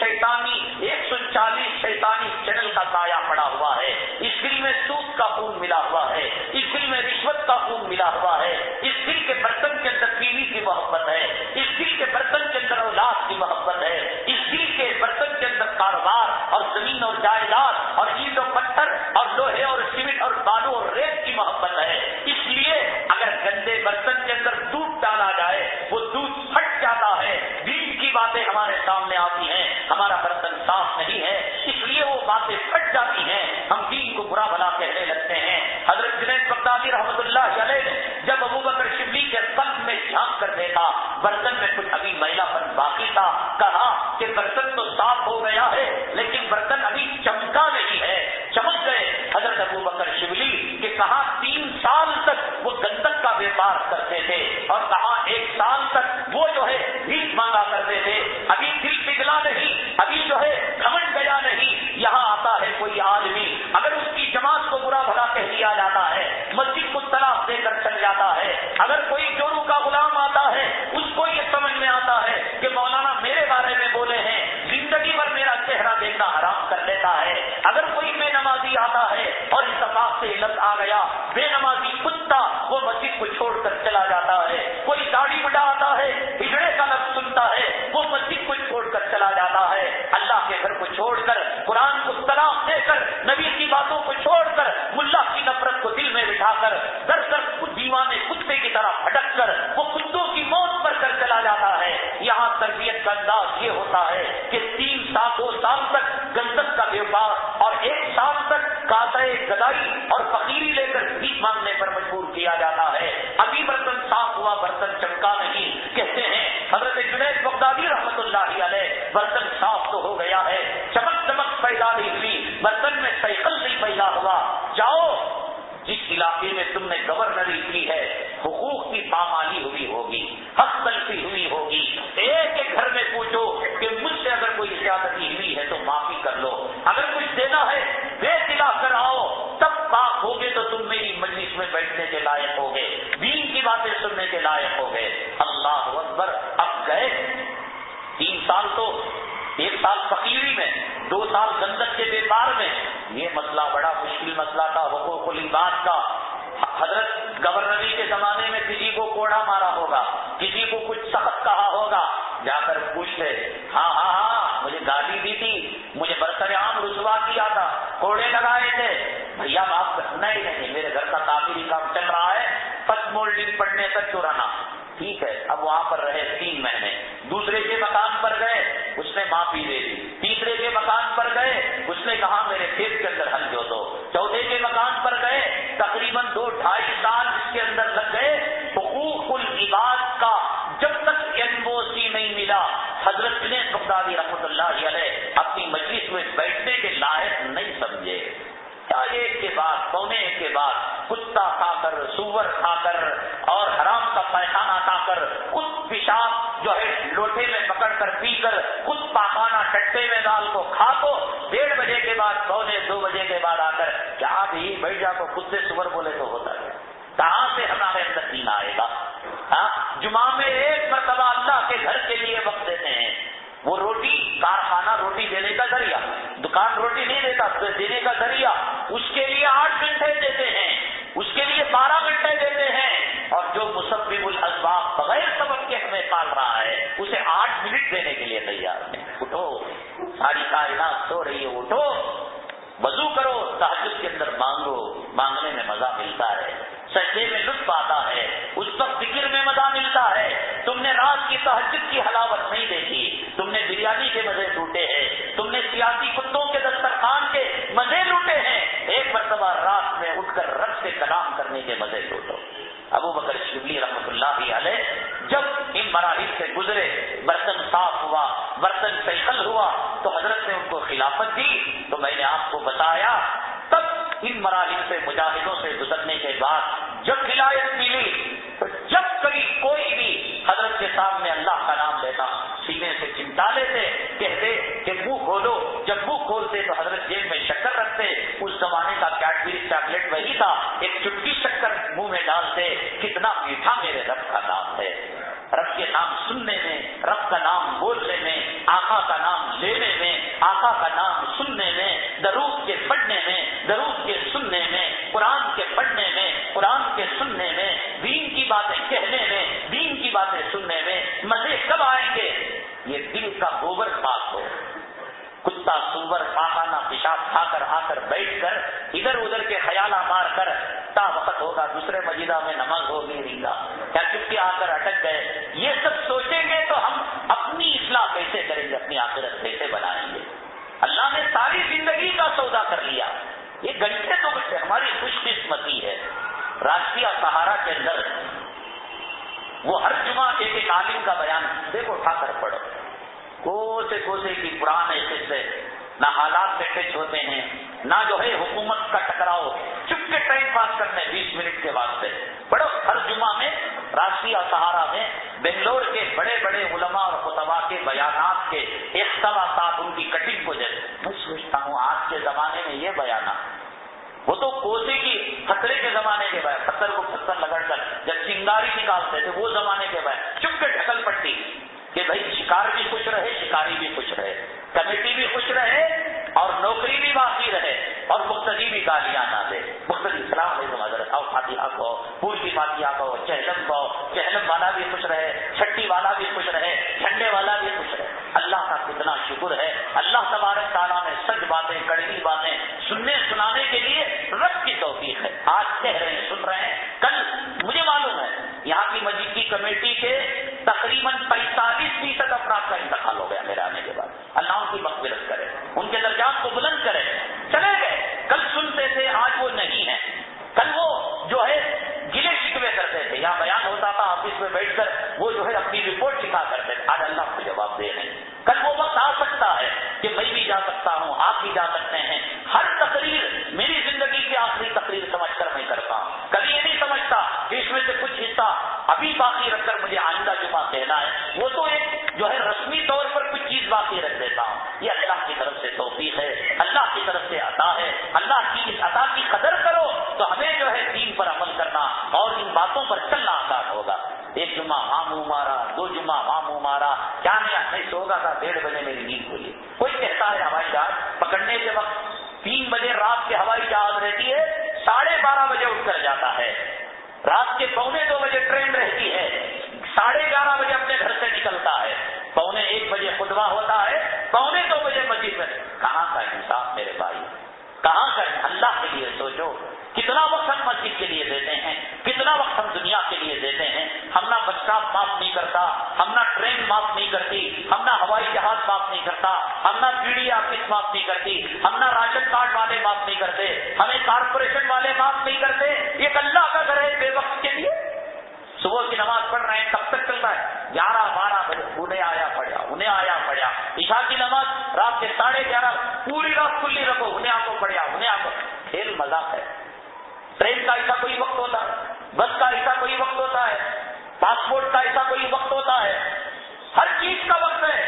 شیطانی چینل کا سایہ پڑا ہوا ہے، اس دل میں سود کا خون ملا ہوا ہے، اس دل میں رشوت کا خون ملا ہوا ہے، اس دل کے برتن کے اندر بیوی کی محبت ہے، اس دل کے برتن کے اندر اولاد کی محبت ہے، اس دل کے برتن کے اندر کاروبار اور زمین اور جائیداد اور اینٹ و پتھر اور لوہے اور سیمنٹ اور بالو اور ریت کی محبت ہے۔ اس لیے اگر گندے برتن کے اندر دودھ ڈالا جائے وہ دودھ پھٹ جاتا ہے، دین کی باتیں ہمارے سامنے آتی ہیں، ہمارا برتن صاف نہیں ہے، اس لیے وہ باتیں پھٹ جاتی ہیں، ہم دین کو برا بھلا کہنے لگتے ہیں۔ حضرت جنید بغدادی رحمۃ اللہ علیہ نے جب ابو بکر شبلی کے قلب میں جھانک کر دیکھا برتن میں کچھ ابھی میلا پن باقی تھا. کہا کہ برتن تو صاف ہو گیا ہے لیکن برتن ابھی چمکا نہیں ہے. چمک گئے حضرت ابو بکر شبلی کہ کہا 3 سال تک وہ گندک کا بیپار کرتے تھے اور کہا 1 سال تک وہ جو ہے بھیک مانگا کرتے تھے. ابھی دل پگھلا نہیں, ابھی جو ہے گھمنڈ گیا نہیں. یہاں آتا ہے کوئی آدمی, اگر اس کی جماعت کو برا بھلا کہہ دیا جاتا ہے, مسجد کو طلاق دے کر چل جاتا ہے. اگر کوئی چوروں کا غلام آتا ہے, اس کو یہ سمجھ میں آتا ہے کہ مولانا میرے بارے میں بولے ہیں, زندگی بھر میرا چہرہ دیکھنا حرام کر لیتا ہے. اگر کوئی بے نمازی آتا ہے اور اتفاق سے علت آ گیا, بے نمازی کتا وہ مسجد کو چھوڑ کر چلا جاتا ہے. کوئی داڑھی بڑھا آتا ہے, ہجڑے کا لفظ سنتا ہے, وہ مسجد کو چھوڑ کر چلا جاتا ہے. اللہ کے گھر کو چھوڑ کر, قرآن کو طلاق دے کر, نبی کی باتوں کو چھوڑ کر, ملا کی نفرت کو دل میں بٹھا کر, در در دیوانے کتے کی طرح بھٹک کر وہ کتوں کی موت پر کر چلا جاتا ہے. یہاں تربیت کا انداز یہ ہوتا ہے کہ 2 سال تک گندک کا بیوپار اور 1 سال تک کاسے گدائی اور فقیری لے کر بھیک مانگنے پر مجبور کیا جاتا ہے. ابھی برتن صاف ہوا, برتن چمکا نہیں. کہتے ہیں حضرت جنید بغدادی رحمت اللہ علیہ, برتن صاف تو ہو گیا ہے, چمک چمک پیدا نہیں ہوئی, برتن میں سیقل نہیں پیدا ہوا. جاؤ جس علاقے میں تم نے گورنری کی ہے, حقوق کی پامالی ہوئی ہوگی, حق تلفی ہوئی ہوگی, ایک ایک گھر میں پوچھو کہ مجھ سے اگر کوئی زیادتی ہوئی ہے تو معافی کر لو. اگر کچھ دینا ہے دے دلا کر آؤ, تب پاک ہوگے تو تم میری مجلس میں بیٹھنے کے لائق ہوگے, دین کی باتیں سننے کے لائق ہوگے. اللہ اکبر. اب گئے 3 سال تو 1 سال فقیری میں, 2 سال گندک کے بیپار میں. یہ مسئلہ بڑا مشکل مسئلہ تھا حقوق العباد کا. حضرت گورنری کے زمانے میں کسی کو کوڑا مارا ہوگا, کسی کو کچھ سخت کہا ہوگا, جا کر پوچھتے, ہاں مجھے گالی دی تھی, مجھے برسر عام رسوا کیا تھا, کوڑے لگائے تھے, بھیا معاف کرنا ہی نہیں, میرے گھر کا تعمیری کام چل رہا ہے, فرسٹ مولڈنگ پڑنے تک چورانا. ٹھیک ہے, اب وہاں پر رہے 3 مہینے. دوسرے کے مکان پر گئے, اس نے معافی دے دی. تیسرے کے مکان پر گئے, اس نے کہا میرے کھیت کے اندر ہل جو دو. چوتھے کے مکان پر گئے, تقریباً 2-2.5 سال اس کے اندر لگ گئے. حقوق العباد کا جب تک NOC نہیں ملا, حضرت جنید بغدادی رحمۃ اللہ علیہ اپنی مجلس میں بیٹھنے کے لائق نہیں سمجھے. ایک کے بعد پونے ایک کے بعد کتا کھا کر, سور کھا کر اور حرام کا پیخانہ کھا کر, خود پیشاب جو ہے لوٹے میں پکڑ کر پی کر, خود پاخانہ ٹٹے میں ڈال کو کھا کو 1:30 بجے کے بعد, پونے 2 بجے کے بعد آ کر جہاں بھی بیٹھ جا کو خود سے سور بولے تو ہوتا ہے. کہاں سے ہمارے اندر دین آئے گا؟ جمعہ میں 1 مرتبہ اللہ کے گھر کے لیے وقت دیتے ہیں. وہ روٹی, کارخانہ روٹی دینے کا ذریعہ, دکان روٹی نہیں دیتا, دینے کا ذریعہ, اس کے لیے 8 گھنٹے دیتے ہیں, اس کے لیے 12 گھنٹے دیتے ہیں. اور جو مسبب الاسباب بغیر سبب کے ہمیں پال رہا ہے, اسے 8 منٹ دینے کے لیے تیار ہے. اٹھو, ساری کائنات سو رہی ہے, اٹھو, وضو کرو, تہجد کے اندر مانگو, مانگنے میں مزہ ملتا ہے, سجدے میں لطف آتا ہے, اس وقت ذکر میں مزہ ملتا ہے. تم نے رات کی تہجد کی حلاوت نہیں دیکھی, تم نے بریانی کے مزے لوٹے ہیں, تم نے سیاسی کتوں کے دسترخوان کے مزے لوٹے ہیں. ایک مرتبہ رات میں اٹھ کر رب سے کلام کرنے کے مزے لوٹو. ابو بکر شبلی رحمۃ اللہ علیہ جب ان مراحل سے گزرے, برتن صاف ہوا, برتن سیقل ہوا, تو حضرت نے ان کو خلافت دی. تو میں نے آپ کو بتایا, تب ان مراحل سے مجاہدوں سے گزرنے کے بعد جب ہدایت ملی, تو جب کبھی کوئی بھی حضرت کے سامنے اللہ کا نام لیتا, سینے سے چمٹا لیتے, کہتے کہ منہ کھولو. جب منہ کھولتے تو حضرت جیب میں شکر رکھتے. اس زمانے کا کیڈبری چاکلیٹ وہی تھا, ایک چٹکی شکر منہ میں ڈالتے. کتنا میٹھا میرے رب کا نام ہے. رب کے نام سننے میں, رب کا نام بولنے میں, آقا کا نام لینے میں, آقا کا نام سننے میں, درود کے پڑھنے میں, درود کے سننے میں, قرآن کے پڑھنے میں, قرآن کے سننے میں, دین کی باتیں کہنے میں, دین کی باتیں سننے میں مزے کب آئیں گے؟ یہ دل کا گوبر پاک ہو. کتا سور پاخانہ پیشاب کھا کر آ کر بیٹھ کر ادھر ادھر کے خیالہ مار کر تا وقت ہوگا دوسرے مسجدہ میں نماز ہوگی رنگا, کیا چپکے آ کر اٹک گئے. یہ سب سوچیں گے تو ہم اپنی اصلاح کیسے کریں گے, اپنی آخرت کیسے بنائیں گے؟ اللہ نے ساری زندگی کا سودا کر لیا. یہ گھنٹے 2 گھنٹے ہماری خوش قسمتی ہے. راشٹریہ سہارا کے اندر وہ ہر جمعہ ایک ایک عالم کا بیان دیکھو اٹھا کر پڑھو، کوسے کوسے کی پرانے قصے، نہ حالات میں ٹچ ہوتے ہیں، نہ جو ہے حکومت کا ٹکراؤ، چپ کے ٹائم پاس کرنے 20 منٹ کے واسطے پڑھو۔ ہر جمعہ میں راشٹریہ سہارا میں بنگلور کے بڑے بڑے علماء اور خطباء کے بیانات کے اقتباسات، ان کی کٹنگ کو جیسے میں سوچتا ہوں آج کے زمانے میں یہ بیانات، وہ تو کوسے کی خطرے کے زمانے کے بیان، پتھر کو پتھر لگڑ کر جب چنگاری نکالتے تھے وہ زمانے کے بیان، چپ کے ڈھکل پٹی کہ بھائی شکار بھی خوش رہے، شکاری بھی خوش رہے، کمیٹی بھی خوش رہے اور نوکری بھی باقی رہے اور مقتدی بھی گالیاں نہ دے۔ مقتدی السلام علیکم حضرت، آؤ فاتحہ کو، پور کی فاتحہ کو، چہلم کو، چہلم والا بھی خوش رہے، چھٹی والا بھی خوش رہے، جھنڈے والا بھی خوش رہے۔ اللہ کا کتنا شکر ہے، اللہ تبارک تعالیٰ نے سچ باتیں، کڑوی باتیں سننے سنانے کے لیے رب کی توفیق ہے۔ آج کہہ رہے ہیں، سن رہے ہیں، کل مجھے معلوم ہے یہاں کی مسجد کی کمیٹی کے تقریباً 45% افراد کا انتقال ہو گیا میرے آنے کے بعد۔ اللہ ان کی مغفرت کرے، ان کے درجات کو بلند کرے۔ چلے گئے، کل سنتے تھے، آج وہ نہیں ہے۔ کل وہ جو ہے گلے شکوے کرتے تھے، یا بیان ہوتا تھا آفس میں بیٹھ کر وہ جو ہے اپنی رپورٹ لکھا کرتے تھے، آج اللہ کو جواب دے رہے ہیں۔ کل وہ وقت آ سکتا ہے کہ میں بھی جا سکتا ہوں، آپ بھی جا سکتے ہیں۔ ہر تقریر میری زندگی کی آخری تقریر سمجھ کر میں کرتا ہوں، کبھی یہ نہیں سمجھتا کہ اس میں سے کچھ حصہ ابھی باقی رکھ کر مجھے آئندہ جمعہ کہنا ہے، وہ تو ایک جو ہے رسمی طور پر کچھ چیز باقی رکھ دیتا ہوں۔ یہ اللہ کی طرف سے توفیق ہے، اللہ کی طرف سے عطا ہے۔ اللہ کی اس عطا کی قدر کرو تو ہمیں جو ہے دین پر عمل کرنا اور ان باتوں پر چلنا آسان ہوگا۔ ایک جمعہ ہاں منہ مارا، 2 جمعہ ہاں منہ مارا، کیا نہیں سو گا تھا، 1:30 بجے میری نیند کھلی۔ کوئی کہتا ہے ہوائی جہاز پکڑنے کے وقت 3 بجے رات کے ہوائی جہاز رہتی ہے، 12:30 بجے اٹھ کر جاتا ہے۔ رات کے 1:45 بجے ٹرین رہتی ہے، 11:30 بجے اپنے گھر سے نکلتا ہے، 1:15 بجے خطبہ ہوتا ہے، 1:45 بجے مسجد میں۔ کہاں کا انصاف میرے بھائی، کہاں کا؟ اللہ کے لیے سوچو، کتنا وقت ہم مسجد کے لیے دیتے ہیں، کتنا وقت ہم دنیا کے لیے دیتے ہیں۔ ہم نہ بس اسٹاپ معاف نہیں کرتا، ہم نہ ٹرین معاف نہیں کرتی، ہم نہ ہوائی جہاز معاف نہیں کرتا، ہم نہ پیڈی آفس معاف نہیں کرتی، ہم نہ راشن کارڈ والے معاف نہیں کرتے، ہمیں کارپوریشن والے معاف نہیں کرتے۔ ایک اللہ کا گھر ہے بے وقت کے لیے، صبح کی نماز پڑھ رہے ہیں، کب تک چلتا ہے؟ 11-12 بجے، انہیں آیا پڑھا، عشاء کی نماز رات کے 11:30، پوری رات کھلی رکھو، انہیں آپ کو پڑھا، انہیں آپ کو۔ کھیل مذاق ہے۔ ٹرین کا ایسا کوئی وقت ہوتا ہے، بس کا ایسا کوئی وقت ہوتا ہے، پاسپورٹ کا ایسا کوئی وقت ہوتا ہے، ہر چیز کا وقت ہے۔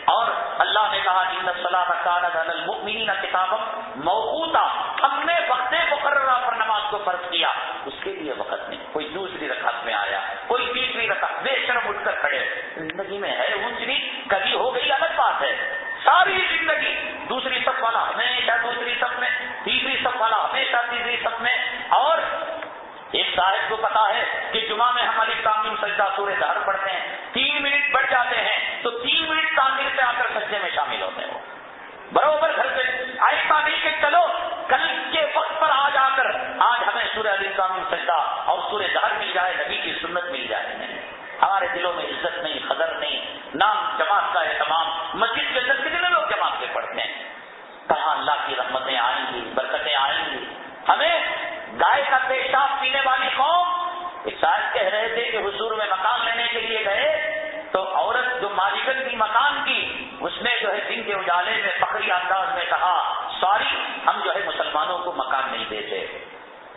اور اللہ نے کہا ان الصلاۃ کانت علی المؤمنین کتابا موقوتا، ہم نے وقت مقررہ پر نماز کو فرض کیا، اس کے لیے وقت نہیں۔ کوئی دوسری رکعت میں آیا، کوئی تیسری رکعت، بے شرم اٹھ کر کھڑے۔ زندگی میں ہے اونچ نیچ، کبھی ہو گئی الگ بات ہے، ساری زندگی دوسری صف والا ہمیشہ دوسری صف میں، تیسری صف والا ہمیشہ تیسری صف میں۔ اور ایک صاحب کو پتا ہے کہ جمعہ میں ہم الف لام میم سجدہ سورہ دہر پڑھتے ہیں، 3 منٹ بڑھ جاتے ہیں تو 3 منٹ تعمیر سے آ کر سجدے میں شامل ہوتے ہیں۔ وہ برابر گھر سے آہستہ نہیں کہ چلو کل کے وقت پر آج آ کر آج ہمیں سورہ الف لام میم سجدہ اور سورہ دہر مل جائے، نبی کی سنت مل جائے۔ ہمارے دلوں میں عزت نہیں، قدر نہیں، نام جماعت کا اہتمام۔ مسجد کے اندر کتنے لوگ جماعت سے پڑھتے ہیں؟ کہاں اللہ کی رحمتیں آئیں گی، برکتیں آئیں گی؟ ہمیں گائے کا پیشاب پینے والی قوم، ایک صاحب کہہ رہے تھے کہ حضور میں مکان لینے کے لیے گئے تو عورت جو مالکن کی مکان کی، اس نے جو ہے دن کے اجالے میں فخری انداز میں کہا سوری ہم جو ہے مسلمانوں کو مکان نہیں دیتے۔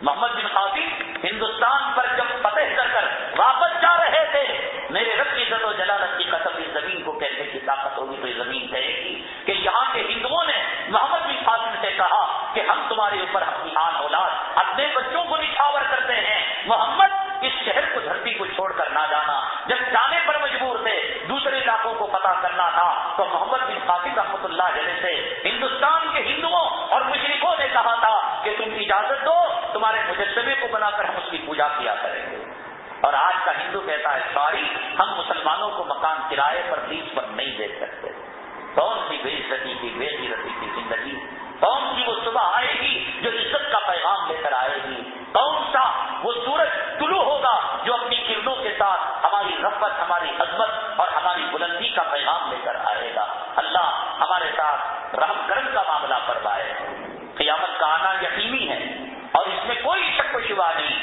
محمد بن قاسم ہندوستان پر جب فتح کر واپس جا رہے تھے، میرے رب کی عزت و جلالت کی قسم، اس زمین کو کہنے کی طاقت ہوگی تو یہ زمین کہے گی کہ یہاں کے ہندوؤں نے محمد بن قاسم سے کہا کہ ہم تمہارے اوپر اپنی آن اولاد اپنے بچوں کو نچھاور کرتے ہیں، محمد اس شہر کو دھرتی کو چھوڑ کر نہ جانا۔ جب جانے پر مجبور تھے، دوسرے علاقوں کو پتہ کرنا تھا، تو محمد بن قاسم رحمۃ اللہ علیہ سے ہندوستان کے ہندوؤں اور مشرکوں نے کہا تھا کہ تم اجازت دو، تمہارے مجسمے کو بنا کر ہم اس کی پوجا کیا کریں گے۔ اور آج کا ہندو کہتا ہے سوری ہم مسلمانوں کو مکان کرائے پر لیز پر نہیں دے سکتے۔ کون سی بے عزتی کی، بے غیرتی کی زندگی؟ کون سی وہ صبح آئے گی جو عزت کا پیغام لے کر آئے گی؟ کون سا وہ سورج طلوع ہوگا جو اپنی کرنوں کے ساتھ ہماری رفعت، ہماری عظمت اور ہماری بلندی کا پیغام لے کر آئے گا؟ اللہ ہمارے ساتھ رحم کرم کا معاملہ فرمائے۔ قیامت کا آنا یقینی ہے اور اس میں کوئی شک و شبہ نہیں۔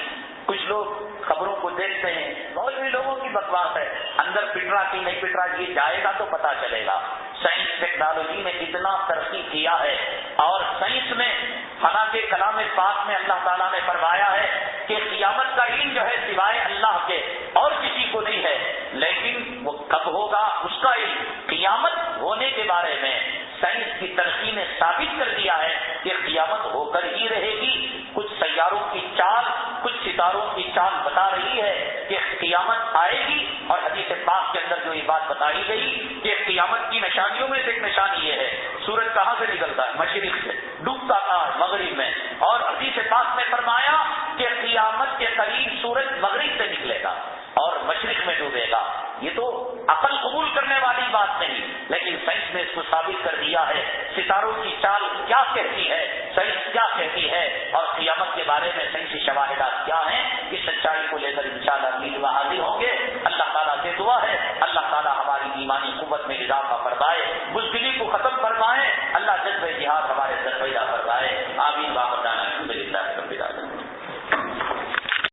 کچھ لوگ خبروں کو دیکھتے ہیں، مولوی لوگوں کی بکواس ہے، اندر پٹ رہا کہ نہیں پٹ رہا یہ جائے گا تو پتا چلے گا۔ سائنس ٹیکنالوجی نے اتنا ترقی کیا ہے، اور سائنس میں خدا کے کلام پاک میں اللہ تعالیٰ نے فرمایا ہے کہ قیامت کا علم جو ہے سوائے اللہ کے اور کسی کو نہیں ہے، لیکن وہ کب ہوگا اس کا علم، قیامت ہونے کے بارے میں سائنس کی ترقی نے ثابت کر دیا ہے کہ قیامت ہو کر ہی رہے گی۔ کچھ سیاروں کی چال، کچھ ستاروں کی چال بتا رہی ہے کہ قیامت آئے گی، اور حدیث پاک کے اندر جو یہ بات بتائی گئی کہ قیامت کی نشانیوں میں سے ایک نشانی یہ ہے، سورج کہاں سے نکلتا ہے؟ مشرق سے، ڈوبتا کہاں ہے؟ مغرب میں، اور حدیث پاک نے فرمایا کہ قیامت کے قریب سورج مغرب سے نکلے گا اور مشرق میں ڈوبے گا۔ یہ تو عقل قبول کرنے والی بات نہیں، لیکن سائنس نے اس کو ثابت کر دیا ہے۔ ستاروں کی چال کیا کہتی ہے، سائنس کیا کہتی ہے، اور قیامت کے بارے میں سائنسی شواہد